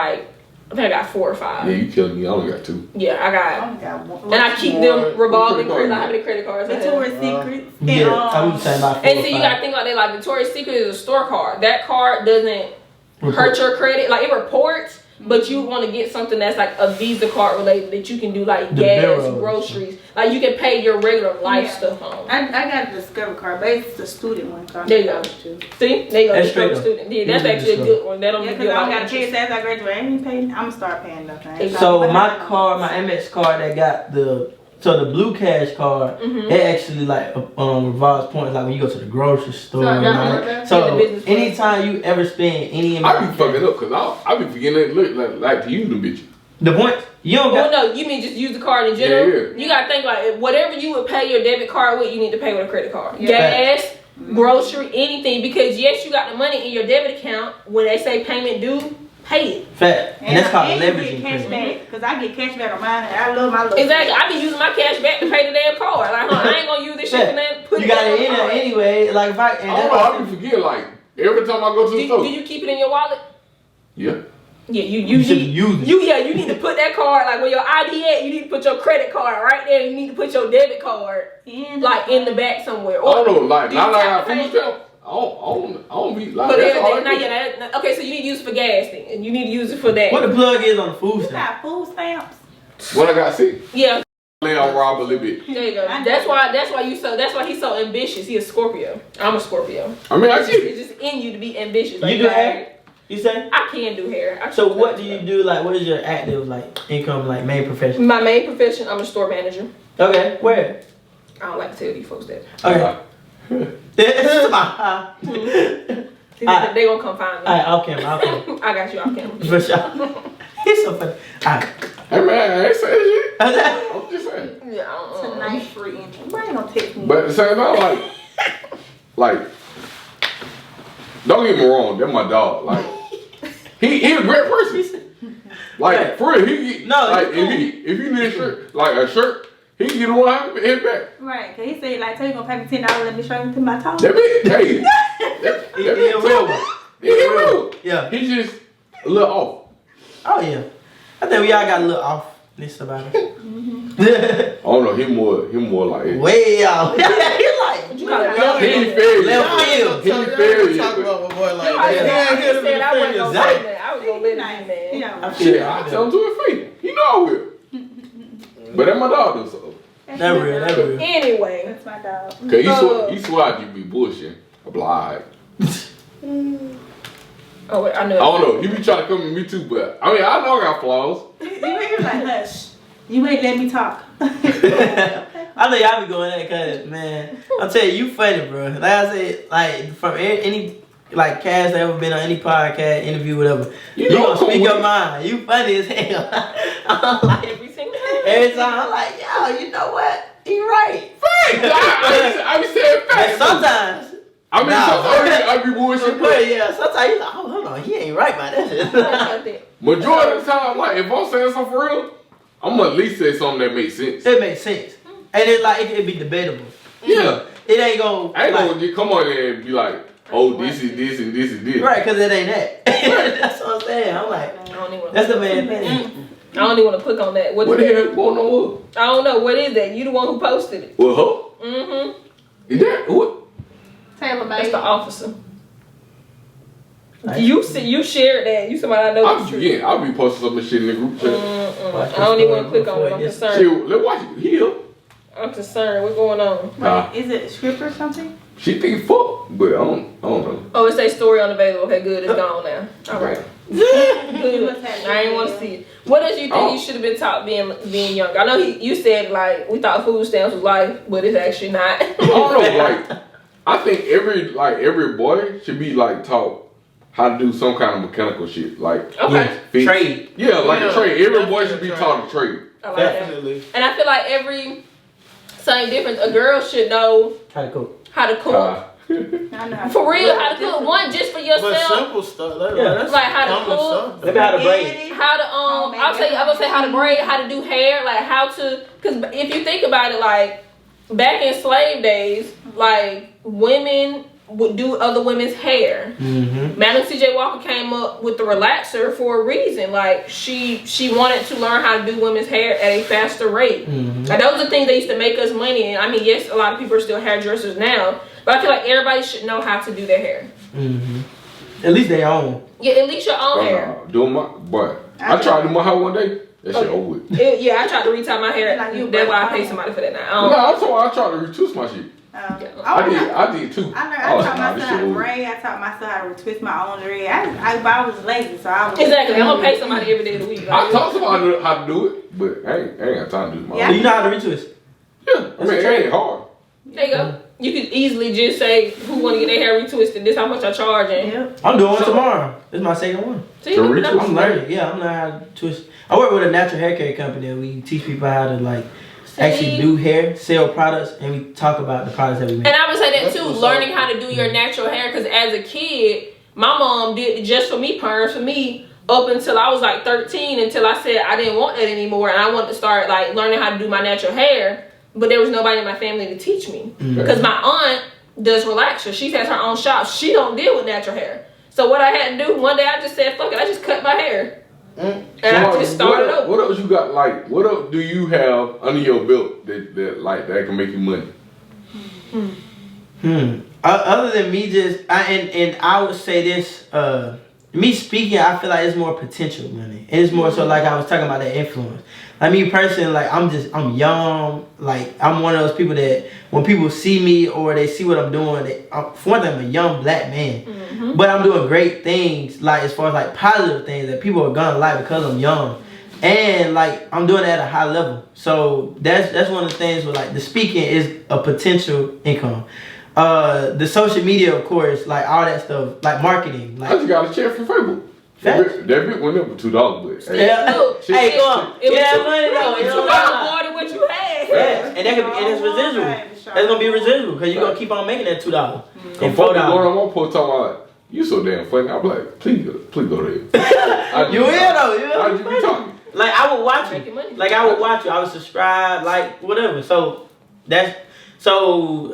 I think I got 4 or 5. Yeah, you killing me. I only got 2. Yeah, I got. only got one. And I keep them revolving credit credit. card How many credit cards? I have? Victoria's Secret. Yeah, I'm saying about 4 And or see, you 5. gotta think about that. Like Victoria's Secret is a store card. That card doesn't hurt your credit. Like it reports, but you want to get something that's like a Visa card related that you can do like The gas, Barrows. groceries. Like you can pay your regular life Yeah. stuff on. I got a Discover card, but it's the student one. Card. There you go. See, there you go. That's Discover straight up. Student. Yeah, that's Use actually a Discover. good one. That don't Yeah, give because you a I lot got of to pay interest. it as I graduate. I ain't paying. I'm gonna start paying nothing. So my card, my Amex card that got the Blue Cash card, it actually like revolves points like when you go to the grocery store. So, and all yeah, that. the So business card. anytime you ever spend any amount, I be fucking up because I be forgetting it look like to use them bitches. the points you don't Well, got. no, you mean just use the card in general? Yeah. You gotta think like whatever you would pay your debit card with, you need to pay with a credit card. Yeah. Gas, grocery, anything. Because yes, you got the money in your debit account. When they say payment due, pay it. Fact, and that's called leveraging. Cash credit. back because I get cash back on mine. And I love my little. Exactly. I be using my cash back to pay the damn card. Like, I ain't gonna use this shit for nothing. Put You it got on it the in there card. anyway. Like if I and I don't that's know. why I be forgetting like every time I go to the store. Do you keep it in your wallet? Yeah. Yeah, you should use it. You need to put that card like where your ID at. You need to put your credit card right there. You need to put your debit card like in the back somewhere. I don't know. Like do you now that I tap got to food pay? stamps, I don't be like But that's all I now, do. yeah, okay, so you need to use it for gas then, and you need to use it for that. what the plug is on the food You stamp. got food stamps. What I got sick. Yeah, Lay on Rob a little bit. there you go. That's why he's so ambitious. He's a Scorpio. I'm a Scorpio. I mean, I It's get it. just in you to be ambitious. You Like, do hair? You say? I can do hair. So what do you do? Like, what is your active like income, like main profession? My main profession, I'm a store manager. Okay, where? I don't like to tell these folks that. Okay. Alright. They gonna come find me. Alright, off camera. I got you off camera. For sure. It's so funny. Alright. Hey man, I ain't saying shit. Okay. I'm just saying. Yeah, It's a nice free entry. Why ain't gonna text me? But at the same time, like Don't get me wrong, that's my dog. Like, he a great person. Like, for real, like, if you need a shirt, he can get one hit back. Right, cause he said like, "Tell you gonna pay me $10, let me show you to my toe." That bitch, hey, that real. Yeah. He's just a little off. Oh yeah. I think we all got a little offness about him. I don't know, he more like it. Way off. He like, He ain't fair. Left field. He ain't fair yet. Talk about my boy like I that. said I wasn't gonna say that. I was gonna let him be, man. Shit, I tell him to his face. He know I will. But that's my dog though, so. That real. Anyway. That's my dog. Cause he swear I just be bullshitting. I'm like, alright. Oh, wait, I know. I don't know. He be trying to come at me too, but I mean, I know I got flaws. You like, hush. You ain't let me talk. I know y'all be going at cause man, I'll tell you funny, bro. Like I said, like from any like cast that ever been on any podcast, interview, whatever. You gonna speak your mind. You funny as hell. I'm like, Every single time. every time I'm like, yo, you know what? He right. I be saying And facts. sometimes. Sometimes I be bullshitting. Yeah, sometimes you like, oh, hold on, he ain't right by that shit. Majority of the time, like if I'm saying something for real, I'm gonna at least say something that makes sense. It makes sense. And it's like, it can be debatable. Yeah. It ain't gonna. I ain't gonna just come on there and be like, oh, this is this and this is this. Right, because it ain't that. That's what I'm saying. I'm like, that's the main thing. I don't even want to click on that. What the hell going on with? I don't know. What is that? You the one who posted it. Well, huh? Mm-hmm. Is that what? Taylor That's made. the officer. You shared that. You somebody I know. I'll be posting some shit in the group chat. I don't even want to click on it. I'm concerned. Shit, let's watch it. Here. I'm concerned. What's going on? Nah. Wait, is it a script or something? She think fuck, but I don't know. Oh, it's a story unavailable. Okay, good. It's gone now. All right. Good. I ain't want to see it. What else you think you should have been taught being young? I know you said like we thought food stamps was life, but it's actually not. I don't know. Like, I think every boy should be like taught how to do some kind of mechanical shit, like Trade. Yeah, like a trade. Every boy should be taught a trade. I like Definitely. That. And I feel like something different. A girl should know how to cook. For real, how to cook. One just for yourself. But simple stuff. Like how to cook. Maybe how to braid. How to I'm gonna say how to braid, how to do hair, like how to. Because if you think about it, like back in slave days, like women would do other women's hair. Mm-hmm. Madam C.J. Walker came up with the relaxer for a reason. Like she wanted to learn how to do women's hair at a faster rate. Mm-hmm. Like those are the things that used to make us money. And I mean, yes, a lot of people are still hairdressers now, but I feel like everybody should know how to do their hair. Mm-hmm. At least their own. Yeah, at least your own hair. Doing my, but I tried to do my hair one day. That shit over with. Yeah, I tried to retie my hair. That's why I pay somebody for that now. I tried to retwist my shit. I did too. I taught myself how to braid. I taught myself how to twist my own dread. I was lazy, so I was exactly. I'm gonna pay somebody every day of the week. I taught somebody how to do it, but I ain't got time to do my own. Do you know how to retwist? Yeah, I mean, it ain't hard. There you go. You could easily just say who want to get their hair retwisted. This how much I charge. And I'm doing one tomorrow. This is my second one. See, I'm learning. Yeah, I'm learning how to twist. I work with a natural hair care company, and we teach people how to actually do hair, sell products, and we talk about the products that we make. And I would say that too, learning how to do your natural hair. Because as a kid, my mom did just for me, perms for me, up until I was like 13, until I said I didn't want that anymore, and I wanted to start like learning how to do my natural hair. But there was nobody in my family to teach me. Because my aunt does relaxer. She has her own shop. She don't deal with natural hair. So what I had to do, one day I just said, fuck it, I just cut my hair. And I just started over. What else you got, what else do you have under your belt that can make you money? Other than me and I would say this, me speaking, I feel like it's more potential money. And it's more so like I was talking about that influence. Like me personally, like I'm young, like I'm one of those people that when people see me or they see what I'm doing, for one thing, I'm a young black man. Mm-hmm. But I'm doing great things, like as far as like positive things that people are gonna like because I'm young. And like I'm doing it at a high level. So that's one of the things where like the speaking is a potential income. The social media, of course, like all that stuff, like marketing. Like, I just got a check from Facebook. That bit went up for $2, but hey, come on. It was money though. $2 more than what you had. Yeah, and it's residual. That's gonna be residual because you're gonna keep on making that $2 and $4. Going on my post talking about You so damn funny. I'm like, please go there. You will though. I just be talking. Like I would watch you. Like I would watch you. I would subscribe. Like whatever. So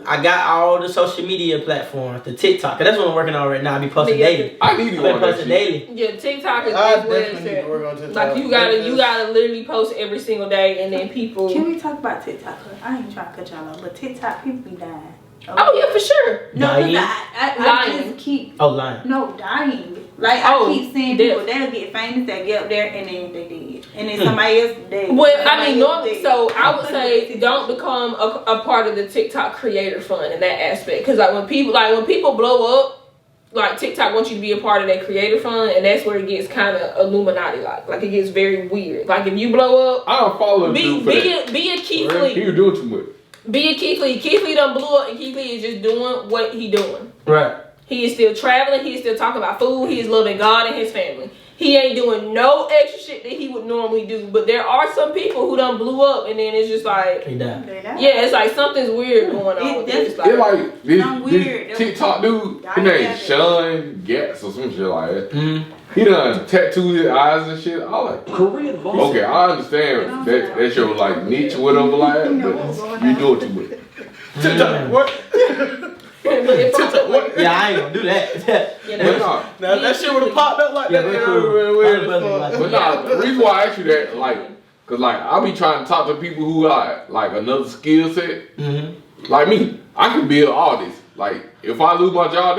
I got all the social media platforms, the TikTok. That's what I'm working on right now. I be posting daily. I need to post daily. Yeah, TikTok is I where definitely need to work on TikTok. like you gotta literally post every single day, and then people. Can we talk about TikTok? I ain't trying to cut y'all off, but TikTok people be dying. Oh yeah, for sure. No, Dying? I just keep. Oh, lying. No, dying. Like I keep seeing people, they'll get famous, they get up there, and then they dead, and then somebody else dead. Well, I mean, normally, so I would say don't become a part of the TikTok creator fund in that aspect, because like when people blow up, like TikTok wants you to be a part of that creator fund, and that's where it gets kind of Illuminati like it gets very weird. Like if you blow up, I don't follow dude for that. Be a Keith Lee. He was doing too much. Be a Keith Lee. Keith Lee done blew up, and Keith Lee is just doing what he doing. Right. He is still traveling. He is still talking about food. He is loving God and his family. He ain't doing no extra shit that he would normally do. But there are some people who done blew up, and then it's just like, They died. yeah, it's like something's weird going on. It's like weird. this TikTok dude. His name Sean Gatz or some shit like that. He done tattooed his eyes and shit. I like Korean. Okay, I understand that's your like niche or whatever like that, but you do it too much. TikTok, what? Yeah, I ain't gonna do that. Now that shit would have popped up like that. But nah, the reason why I ask you that, like, cause like I be trying to talk to people who got like another skill set. Like me, I can build all this. Like if I lose my job,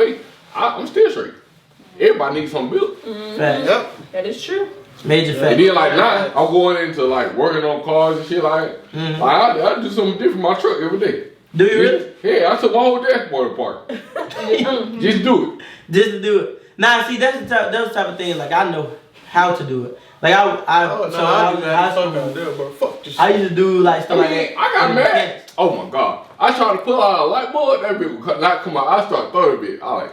I'm still straight. Everybody needs something built. Yep. That is true. Major fact. And then like now, I'm going into like working on cars and shit like. Like I do something different with my truck every day. Do you really? Yeah, I took my whole dashboard apart. Just do it. Just to do it. Nah, see, that's the type of thing. Like I know how to do it. Like I used to do like stuff like that. I got mad. Oh my god! I tried to pull out a light bulb. That bit would not come out. I started throwing a bit. I like,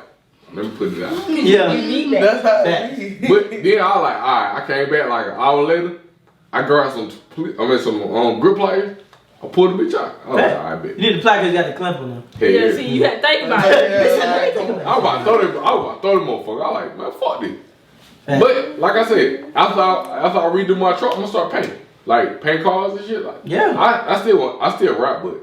let me put it out. Yeah. You need that. That's how it be. But then I like, alright. I came back like an hour later. I grabbed some grip pliers. I pulled the bitch out. I was like, alright, bet. You need the plaque because you got the clamp on them. Yeah, see, you had to think about it. I was about to throw the motherfucker. I like, man, fuck this. But like I said, after I redo my truck, I'm gonna start painting. Like paint cars and shit. Like I still rap, but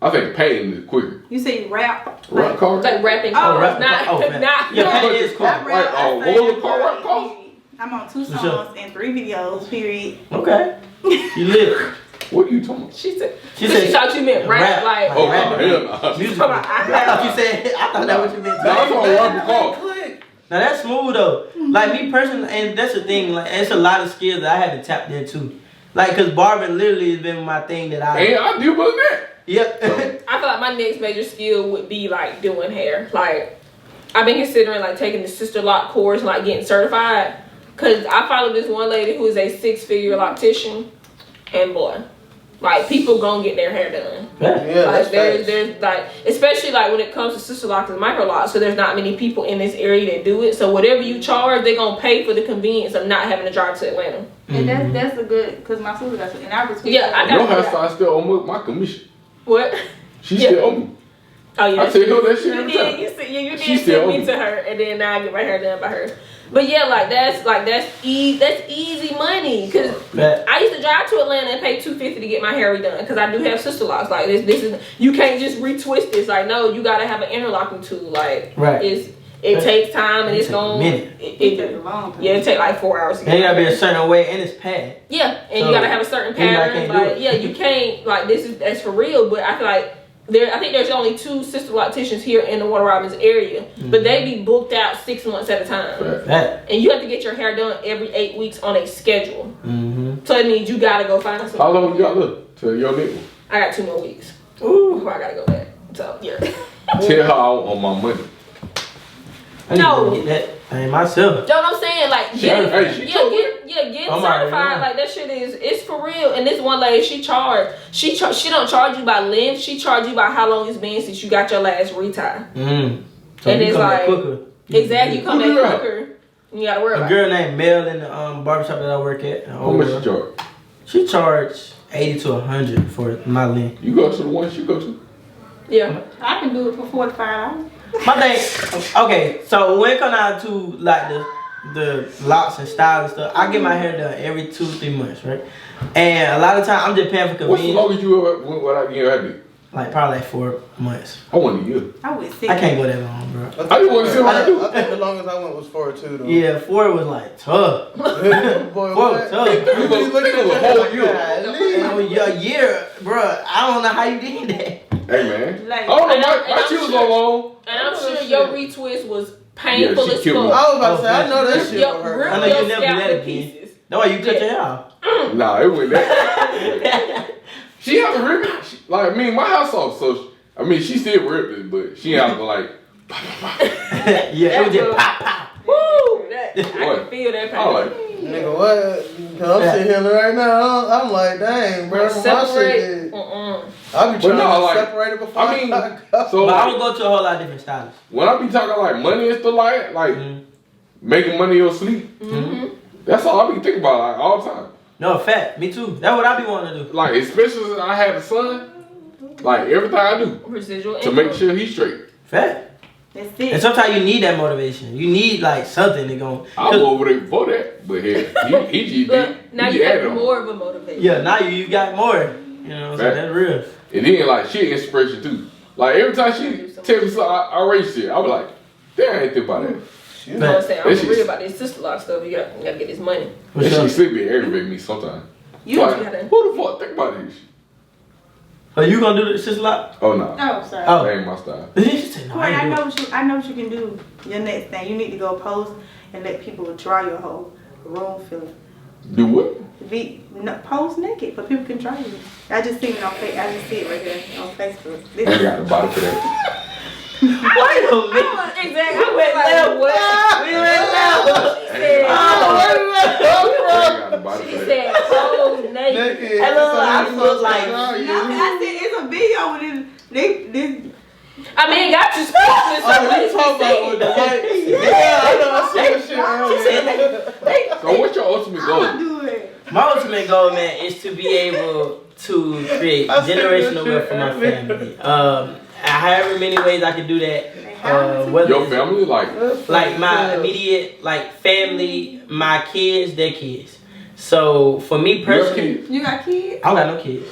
I think painting is quicker. You say you rap? Rap cars? Like rapping cars, not. Yeah, painting is cool. Like roller car rap cars? I'm on 2 songs and 3 videos. Period. Okay. You live. What are you talking about? She said she thought you meant rap. Like, oh, hell no. I thought you said. I thought that what you meant. No, I'm talking rap cars. Now that's smooth though. Like me personally, and that's the thing. Like it's a lot of skills that I had to tap into. Like, cause barbering literally has been my thing that I. And I deal with that. Yep. I feel like my next major skill would be like doing hair. Like, I've been considering like taking the sister lock course and like getting certified. Cause I follow this one lady who is a 6-figure loctician, and boy, like people gonna get their hair done. Yeah, like there's like, especially like when it comes to sister locks and micro locks, so there's not many people in this area that do it. So whatever you charge, they're gonna pay for the convenience of not having to drive to Atlanta. And that's a good, cause my sister got, and I respect. Yeah, I Your got hairstyle still owe me my commission. What? She still owe me. Oh yeah, I tell her that shit every time. You did send me to her, and then now I get my hair done by her. But yeah, that's easy money. Cause I used to drive to Atlanta and pay $250 to get my hair redone. Cause I do have sister locks. Like this is, you can't just retwist this. Like no, you gotta have an interlocking tool. Like it takes time and it's gonna it take a long time. Yeah, it take like 4 hours. And it gotta be a certain way and it's padded. Yeah, and you gotta have a certain pattern. Like yeah, you can't like that's for real. But I feel like. I think there's only 2 sister locticians here in the Warner Robins area, but they be booked out 6 months at a time. And you have to get your hair done every 8 weeks on a schedule. So it means you gotta go find something. How long you got left to your nigga? I got 2 more weeks. Before I gotta go back. So yeah. Tell her I want my money. No. Get that thing myself. Know what I'm saying? Like get certified. Right. Like that shit it's for real. And this one lady, she don't charge you by length. She charge you by how long it's been since you got your last retie. So and it's like quicker. Exactly, you come back quicker. You gotta worry about a girl named Mel in the barbershop that I work at. How much she charge? She charged $80 to $100 for my length. You go to the one she go to? Yeah. I can do it for $45. My thing, okay, so when it comes down to like the locks and style and stuff, I get my hair done every 2-3 months, right? And a lot of time I'm just paying for convenience. What's the longest you ever went without getting your hair done? Like probably like 4 months. I went a year. I went 6. I can't go that long, bro. I just want to see what I do. I think the longest I went was 4 too, though. Yeah, 4 was like tough. Boy, 4 was tough. You looking at a whole year. A year, bro. I don't know how you did that. Hey man, Like, I don't know. My shoes was long. And I'm sure your retwist was painful Yeah, she as killed me. fuck. I was about to say, I know that shit Your will hurt. real I know you'll your never do scalp that to again. pieces. That's why you cut your hair off. Nah, it went that. She had to rip it. Like, I mean, my house off, so I mean, she still ripped it, but she had to like. Yeah, it was just pop, pop. Woo! I What? can feel that I pain. like. Nigga, what? Cause I'm sitting here right now. I'm like, dang, bro. My shit Separate. did. I be But trying no, to like, separate it before I mean, go. so But I like, would go to a whole lot of different stylists. when I be talking like money and stuff like making money in your sleep, that's all I be thinking about like all the time. No, fat. Me too. That's what I be wanting to do. Like, especially since I had a son, like everything I do Residual to make sure he's straight. Fat. That's And it. sometimes you need that motivation. You need like something to go. I'll go over there before that, but yeah, he But now you added have on. more of a motivation. Yeah, now you got more. You know, so Fat. that's real. And then like she inspiration too. Like every time she tell me something I race shit, I be like, damn, I ain't think about that. You know what I'm saying? I'm That for real shit- about this sister lot stuff. You gotta get this money. For That sure. shit sleep be aggravating me sometimes. You Like, gotta. who the fuck think about this shit? Are you gonna do this sister lot? Oh no, Oh, sorry. Oh. that ain't my style. She said, no, Corey, I I ain't know do it. I know what you can do. Your next thing, you need to go post and let people draw your whole room feeling. Do what? Post naked, but people can try you. I just seen it on Facebook. I just see it right there on Facebook. I ain't got the body for that. Wait a minute. Exactly. We went left. We went left. I ain't got the body She for that. said, "Oh, naked." Naked. Hello, I look like. No, I said it's a video with this. I mean, got you speechless. Oh, you talking about with the white? Yeah, I know. I see that shit earlier. So what's your ultimate I'm goal? gonna do it. My ultimate goal, man, is to be able to create generational wealth for my family. However many ways I can do that. Whether Your family, like my immediate like family, my kids, their kids. So for me personally, kids? You got kids? I don't got no kids.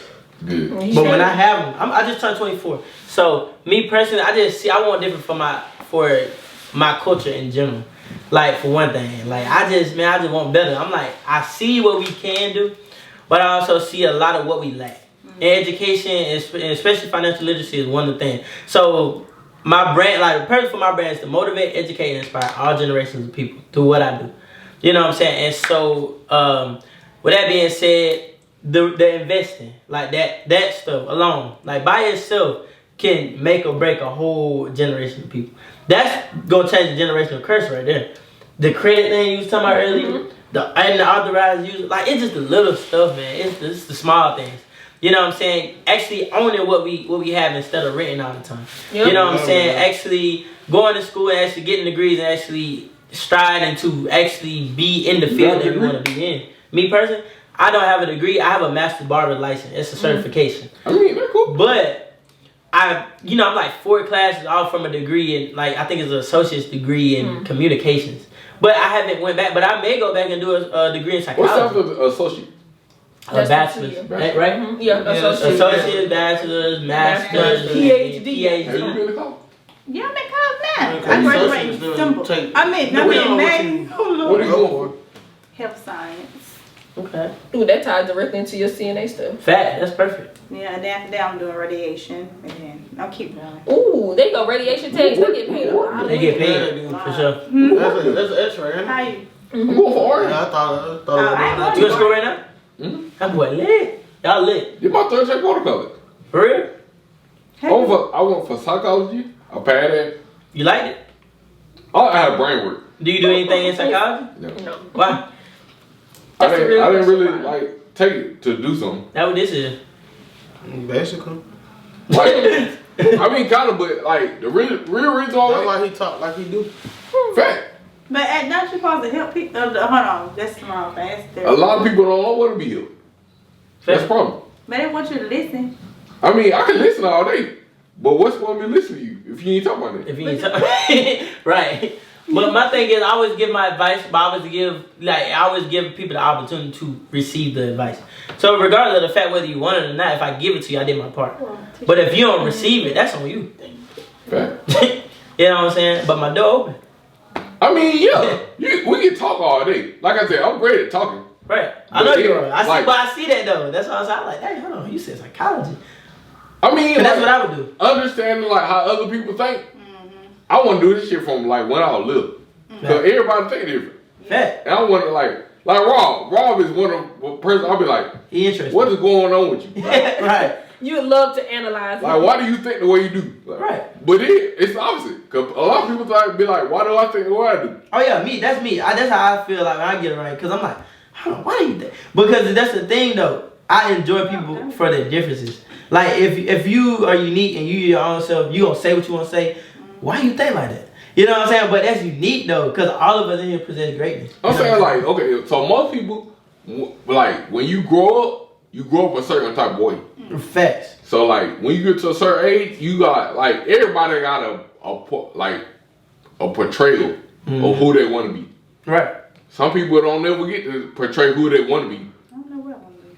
Good. But when I have them, I just turned 24. So me personally, I want different for my culture in general. Like for one thing, like I just want better. I'm like, I see what we can do, but I also see a lot of what we lack. And education, and especially financial literacy, is one of the things. So my brand, like the purpose for my brand is to motivate, educate, and inspire all generations of people through what I do. You know what I'm saying? And so, with that being said, the investing, like that stuff alone, like by itself, can make or break a whole generation of people. That's gonna change the generational curse right there. The credit thing you was talking about earlier, and the authorized user, like it's just the little stuff, man. It's the small things. You know what I'm saying? Actually owning what we have instead of renting all the time. Yep. You know what I'm saying? Actually going to school and actually getting degrees and actually striving to actually be in the field that you want to be in. Me personally, I don't have a degree. I have a master barber license. It's a certification. I mean, that's cool. But I'm like 4 classes all from a degree in, like, I think it's an associate's degree in communications. But I haven't went back. But I may go back and do a degree in What's psychology. after the associate? A bachelor's, Bachelor's. right? Mm-hmm. Yeah, Associate, bachelor's, master's, PhD. Have you PhD. been to college? Yeah, I'm in college now. Okay, I graduated in associates December. take- I mean May. What are you going for? Health science. Okay. Ooh, that ties directly into your CNA stuff. Fat, that's perfect. Yeah, and after that I'm doing radiation, and then I'll keep going. Ooh, they go radiation techs. They get paid a lot. They get paid, for sure. That's an X-ray, ain't it? How you? I'm going for orange. Yeah, I thought I it was You in school right now? That boy lit. Y'all lit. Did my third check watercolor. For real? I went for psychology. I passed that. You liked it? I had brain work. Do you do anything in psychology? No. No. Why? I That's a didn't real really question. like take it to do something. That what this is. basically. Like, I mean, kind of, but like the real reason why That's why he talk like he do. fact. But don't you supposed to help people? Hold on, that's wrong. That's A lot of people don't know what to be healed. That's the problem. But they want you to listen. I mean, I can listen all day, But what's supposed to be listening to you if you ain't talking about it? If you ain't talking, right. But my thing is, I always give my advice, but I always give people the opportunity to receive the advice. So regardless of the fact whether you want it or not, if I give it to you, I did my part. But if you don't receive it, that's on you. Fact. You know what I'm saying? But my door open. I mean, yeah, we can talk all day. Like I said, I'm great at talking. Right. I know you are. I see that though. That's why I was like, hey, hold on, you said psychology. I mean, that's what I would do. Understanding like how other people think. I want to do this shit from like when I was little. Because everybody think different. Fact. And I want to like Rob. Rob is one of the person I'll be like, what is going on with you? Like, right. You would love to analyze. Like, why do you think the way you do? Like, right. But it's the opposite. Because a lot of people be like, why do I think the way I do? Oh yeah, me. That's me. That's how I feel like when I get it right. Because I'm like, why do you think? Because that's the thing though. I enjoy people for their differences. Like if you are unique and you your own self, you gonna say what you want to say. Why you think like that? You know what I'm saying? But that's unique though, because all of us in here possess greatness. I'm saying like, okay, so most people, like when you grow up a certain type of way. Facts. So like when you get to a certain age, you got like everybody got a portrayal of who they want to be. Right. Some people don't never get to portray who they want to be. I don't know what I want to be.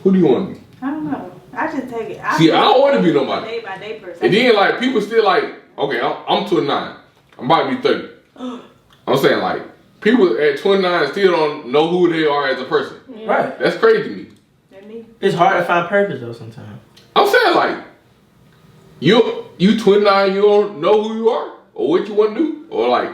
Who do you want to be? I don't know. I just take it. See, I don't want to be nobody. Day by day person. And then like people still like, okay, I'm 29. I'm about to be 30. I'm saying like people at 29 still don't know who they are as a person. Yeah. Right. That's crazy to me. It's hard to find purpose though sometimes. I'm saying like you 29, you don't know who you are or what you want to do or like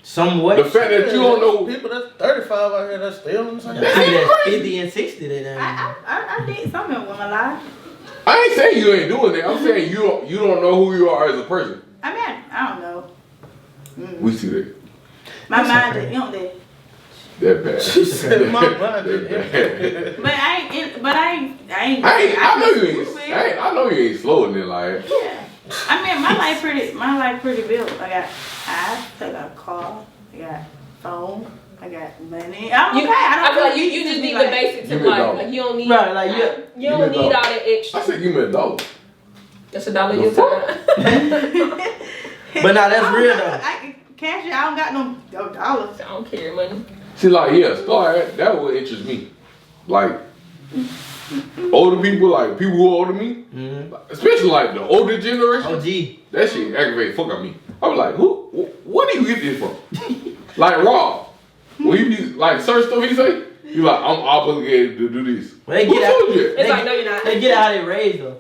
somewhat. The fact that you don't know people that's 35 out here that's still in the same. That's 50 and 60 they I did something with my life. I ain't saying you ain't doing that. I'm saying you don't know who you are as a person. I mean, I don't know. We see that. My mind is empty. That bad. She said my mind is empty. But I ain't. I know you ain't slowing it like. Yeah. I mean, my life pretty built. I got eyes, I got a car, I got phone, I got money. I'm okay. I feel like you just need the basics in life. Like you don't need you don't need all that extra. I said give me $1. That's $1 your time. But now that's real though. Cash it, I don't got no dollars. I don't care money. See, like, that would interest me. Like, older people, like people who are older than me, especially like the older generation. OG. That shit aggravate fuck out me. I was like, where do you get this from? Like Rob, when he be like certain stuff he say, you like, I'm obligated to do this. Well, they get out. It's like, no, you're not. They get it how they raised though.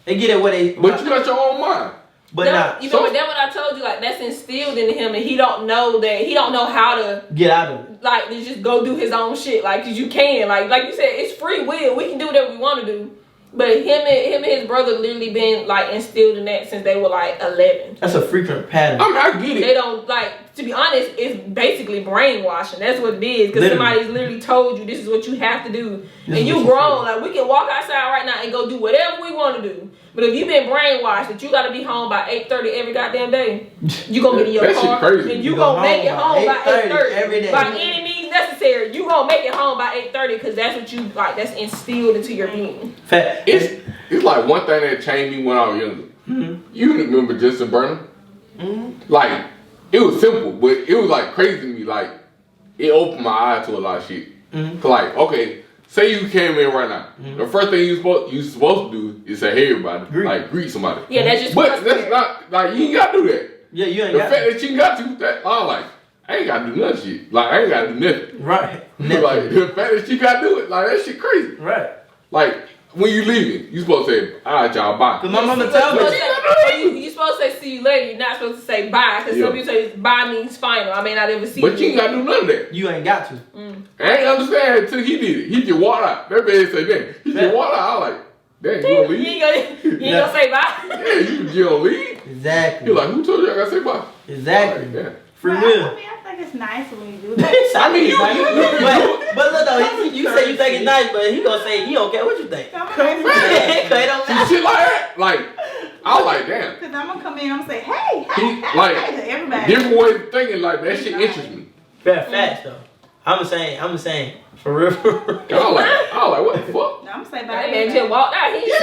They get it what they. But you got your own mind. But that, you know what? That's what I told you. Like that's instilled in him, and he don't know how to get out of it. Like to just go do his own shit. Like, cause you can. Like you said, it's free will. We can do whatever we want to do. But him and his brother literally been like instilled in that since they were like 11. That's a frequent pattern. I mean, I get it. They don't like. To be honest, it's basically brainwashing. That's what it is. Because somebody's literally told you this is what you have to do, and you grown. Like we can walk outside right now and go do whatever we want to do. But if you've been brainwashed that you got to be home by 8:30 every goddamn day, you gonna get in your car and you gonna make it home by 8:30 every day. By any means necessary, you gonna make it home by 8:30 because that's what you like. That's instilled into your being. Fact. It's like one thing that changed me when I was younger. Mm-hmm. You remember Justin Burnham? Mm-hmm. Like it was simple, but it was like crazy to me. Like it opened my eyes to a lot of shit. Mm-hmm. Like okay. Say you came in right now. Mm-hmm. The first thing you supposed to do is say, "Hey, everybody!" Like greet somebody. Yeah, that's just. But that's not like you ain't gotta do that. Yeah, you ain't. The fact that you got to, that I was like, I ain't gotta do nothing shit. Like I ain't gotta do nothing. Right. Like the fact that you gotta do it, like that shit crazy. Right. Like when you leaving, you supposed to say, "All right, y'all, bye." Cause my mama tell me. You supposed to say see you later. You're not supposed to say bye. Because some people say bye means final. I may not ever see you. But you ain't gotta do none of that. You ain't got to. I ain't understand until he did it. He just walked out. That man said that. He just walked out. I was like, damn, you gonna leave? You ain't gonna say bye? Yeah, you gonna leave? Exactly. You're like, who told you I gotta say bye? Exactly. Like, yeah. Free will. I mean, I think it's nice when you do that. I mean, but look though, you say you think it's nice, but he gonna say he don't care what you think. Some shit like that. Like, I was like, damn. Because I'm gonna come in and I'm gonna say, hey, like, to everybody. Different way of thinking, like, that shit interests me. Fair facts though. I'm saying, for real. I was like, what the fuck? I'm say bye. That man just walked out here.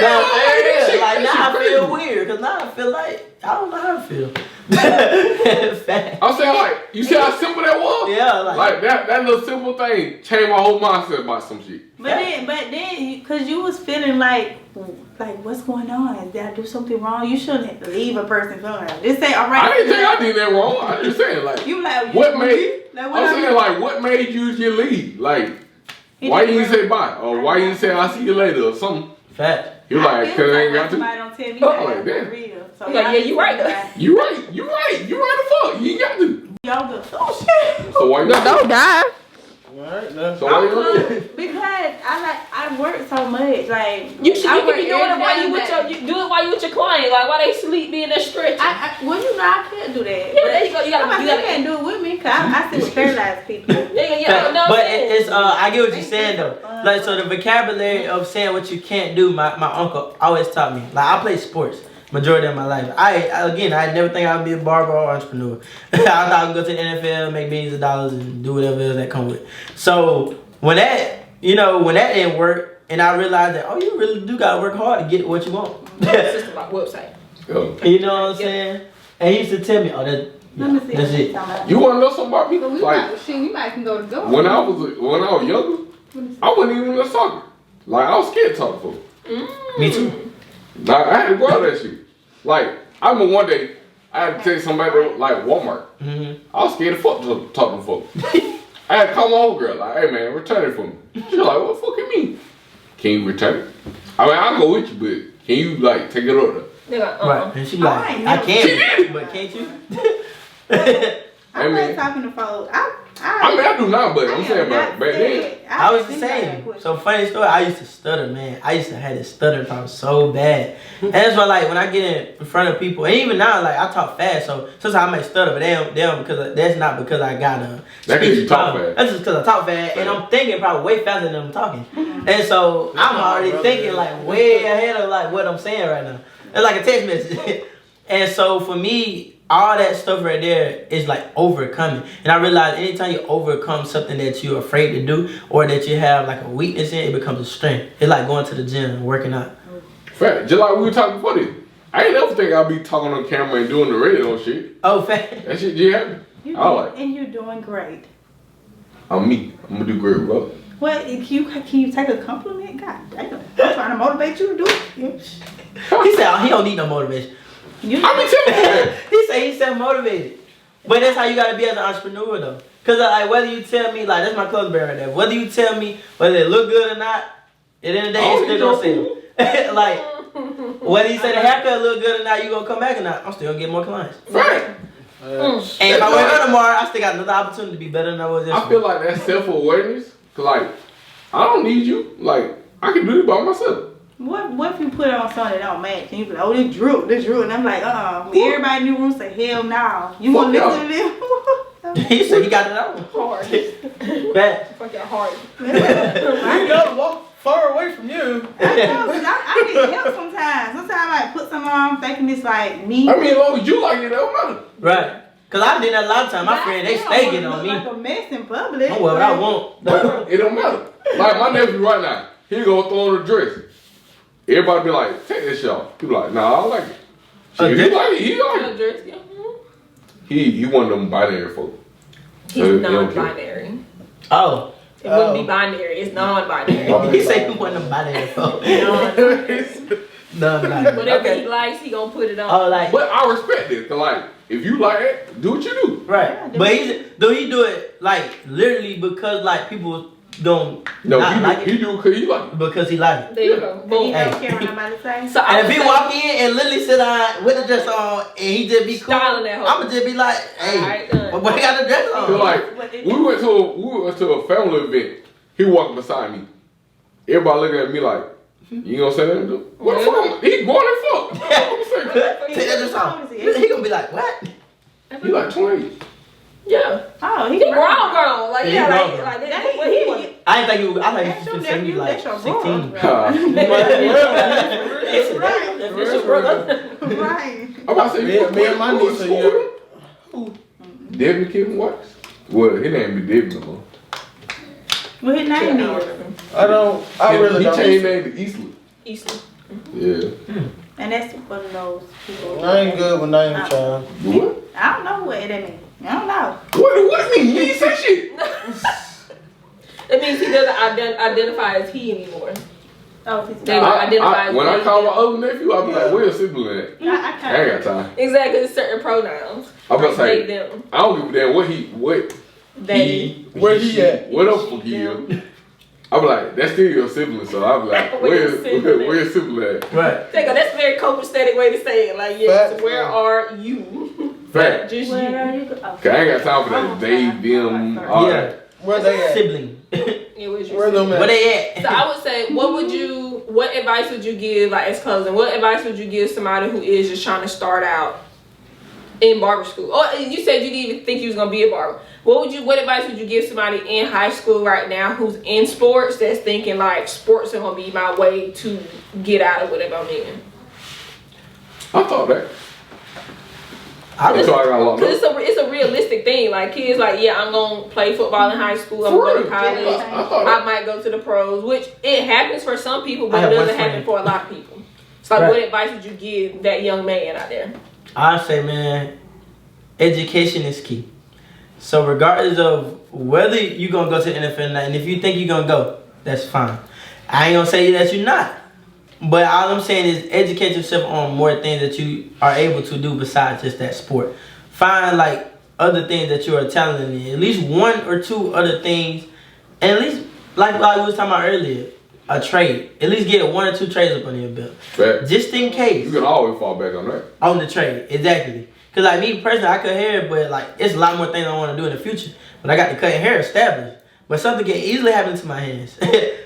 Like now I feel weird because now I feel like I don't know how I feel. I'm saying like you see how simple that was. Yeah, like that little simple thing changed my whole mindset about some shit. But then, cause you was feeling like what's going on? Did I do something wrong? You shouldn't leave a person feeling like this. Say all right. I didn't think I did that wrong. I just saying like you like what made. I'm saying like what made you leave? Like why you didn't say bye or why you didn't say I'll see you later or something? Fact. You like cause I ain't got to. Somebody don't tell me that for real. So yeah, you right though. You right the fuck. You ain't got to. Y'all go. Oh shit. So why you don't die? Alright, now. So why you because I work so much. Like you can be doing it every while you day. with you do it while you with your client. Like while they sleep, being there stretching. Well, you know I could do that. Yeah, there you go. You can't do it with me because I sit with paralyzed people. But it's I get what you're saying though. Like so the vocabulary of saying what you can't do. My uncle always taught me. Like I play sports majority of my life. I never think I'd be a barber or entrepreneur. I thought I would go to the NFL, make millions of dollars, and do whatever else that come with. So when that didn't work, and I realized that you really do gotta work hard to get what you want. System like website. You know what I'm saying? And he used to tell me, that's it. You wanna know something about me? So we might can go to go. When I was younger, I wasn't even a talker. Like I was scared to talk to folks. Me too. Like I had to go out that shit. Like I remember one day I had to take somebody to like Walmart. I was scared to fuck to talk to folks. I had to call my old girl like, hey man, return it for me. She was like, what the fuck you mean? Can you return it? I mean I'll go with you, but can you like take it up there? Right. And she like, I can, but can't you? I like talking to folks. I mean, I do now, but I'm saying back then. I was the same. So funny story, I used to stutter, man. I used to have this stutter problem so bad. And that's why like when I get in front of people, and even now like I talk fast, so sometimes I might stutter, but they don't because that's not because I got a speech problem. That's just because I talk fast and I'm thinking probably way faster than I'm talking. And so I'm already thinking like way ahead of like what I'm saying right now. It's like a text message. And so for me, all that stuff right there is like overcoming. And I realize anytime you overcome something that you're afraid to do or that you have like a weakness in, it becomes a strength. It's like going to the gym and working out. Fact. Just like we were talking before this. I ain't never think I'd be talking on camera and doing the radio shit. Oh, fact. That shit just happened. And you're doing great. I'm me. I'm gonna do great, bro. What? Can you take a compliment? God damn. I'm trying to motivate you to do it. He said he don't need no motivation. I be telling you. He said motivated. But that's how you gotta be as an entrepreneur though. Cause like whether you tell me like that's my clothes brand right there. Whether you tell me whether it look good or not, at the end of the day it's still gonna sell. Like whether you say the haircut look good or not, you gonna come back or not, I'm still gonna get more clients. Right. And if I wake up tomorrow, I still got another opportunity to be better than I was yesterday. I feel like that's self-awareness. Cause like I don't need you. Like I can do it by myself. What if you put on something that don't match and you be like, oh, this Drew, and I'm like, everybody in the room say, hell no. You want to listen to them? He said he got it on. Hard. Bad. Fucking hard. I gotta walk far away from you. I know, cause I need help sometimes. Sometimes I like put something on thinking it's like me. I mean, as long as you like it, it don't matter. Right. Cause I did that a lot of times. My friend, they stay getting on me. Like a mess in public. Oh, well, I won't. It don't matter. Like my nephew right now, he gonna throw on a dress. Everybody be like, take this shit off. He be like, nah, I don't like it. Shit, he like it. He like it. He one of them binary folk. He's non-binary. Oh. It wouldn't be binary. It's non-binary. He said he wasn't binary folk. Non-binary. Whatever he likes, he gonna put it on. Oh, like. But I respect it. Cause like, if you like it, do what you do. Right. But he do it like literally because like people don't no, not like it. He do because he like it. Because he like it. There you go. Boom. He don't care what nobody say. So and if he walk in and literally sit down with the dress on and he just be cool, I'ma just be like, hey, but boy got the dress on. So like, we went to a family event. He walked beside me. Everybody looking at me like, you gonna say that to him? What the fuck? He going and fuck. Take that dress off. He gonna be like, what? He like 20. Yeah. Oh, he grown. Like, yeah, like that's what he was. I didn't think he was. I thought he was just saying he like 16. That's your brother. Right. I'm about to say, me and my niece are young. Who? Devin Kevin Watts? Well, his name be Devin no more. What his name is? I really don't. He changed name to Eastland. Eastland. Yeah. And that's one of those people. I ain't good with name, child. What? I don't know what that means. I don't know. What do you mean? You ain't say shit. That means he doesn't identify as he anymore. Oh, he's They identify as when I they. call my other nephew, I be like, where's sibling at? I ain't got time. Exactly, it's certain pronouns. I'm about to say, They, them. I don't give a damn what They. Where he at? What the fuck he is? I be like, that's still your sibling, so I be like, where's sibling at? Right. That's a very copacetic way to say it. Like, yes, Fact. where are you? Fact. Just Where you. are you? Okay. Cause I ain't got time for that. They, them, all Yeah. that. Where they at? Sibling. It was your Where them Where at? they at? So I would say, what advice would you give, like as closing, what advice would you give somebody who is just trying to start out in barber school? Or you said you didn't even think you was gonna be a barber. What advice would you give somebody in high school right now who's in sports that's thinking like sports are gonna be my way to get out of whatever I'm in? I thought that. Cause I got locked up. it's a realistic thing. Like kids, like I'm gonna play football in high school. I'm For going to real? college. I thought that. I might go to the pros, which it happens for some people, I but have it one doesn't happen friend. for a lot of people. So, like, Right. what advice would you give that young man out there? I say, man, education is key. So regardless of whether you're gonna go to the NFL or not, and if you think you're gonna go, that's fine. I ain't gonna say that you're not. But all I'm saying is educate yourself on more things that you are able to do besides just that sport. Find like other things that you are talented in. At least one or two other things. And at least like we was talking about earlier, a trade. At least get one or two trades up on your belt. Fact. Just in case. You can always fall back on that. On the trade, exactly. Cause like me personally, I cut hair, but like it's a lot more things I want to do in the future. But I got the cutting hair established. But something can easily happen to my hands.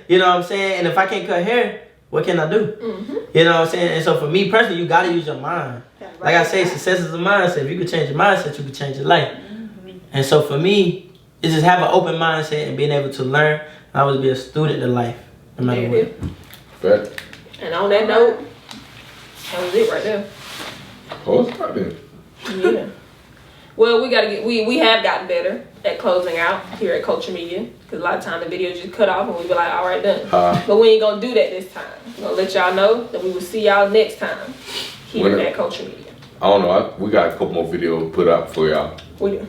You know what I'm saying? And if I can't cut hair, what can I do? Mm-hmm. You know what I'm saying? And so for me personally, you gotta use your mind. Like I say, success is a mindset. If you can change your mindset, you can change your life. And so for me, it's just have an open mindset and being able to learn. I always be a student of life, no matter what. Fact. And on that note, that was it right there. Oh, it's not then. Yeah. Well, we have gotten better at closing out here at Culture Media, because a lot of times the videos just cut off and we be like, all right, done. But we ain't gonna do that this time. We're gonna let y'all know that we will see y'all next time here at Culture Media. I don't know. We got a couple more videos put out for y'all. We do.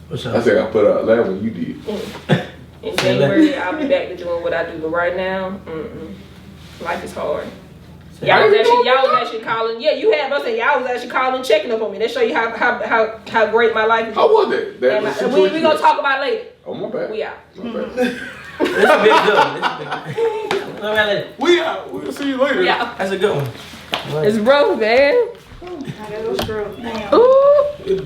What's I up? said I put out last one. You did. In January, I'll be back to doing what I do. But right now, life is hard. Y'all was actually calling. Yeah, you had us, and y'all was actually calling, checking up on me. That show you how great my life is. How was it? We gonna talk about it later. Oh, my bad. We out. My bad. This is a big good one. We out. We'll see you later. Yeah, That's a good one. it's rough, man. I gotta go screw. Damn. Ooh.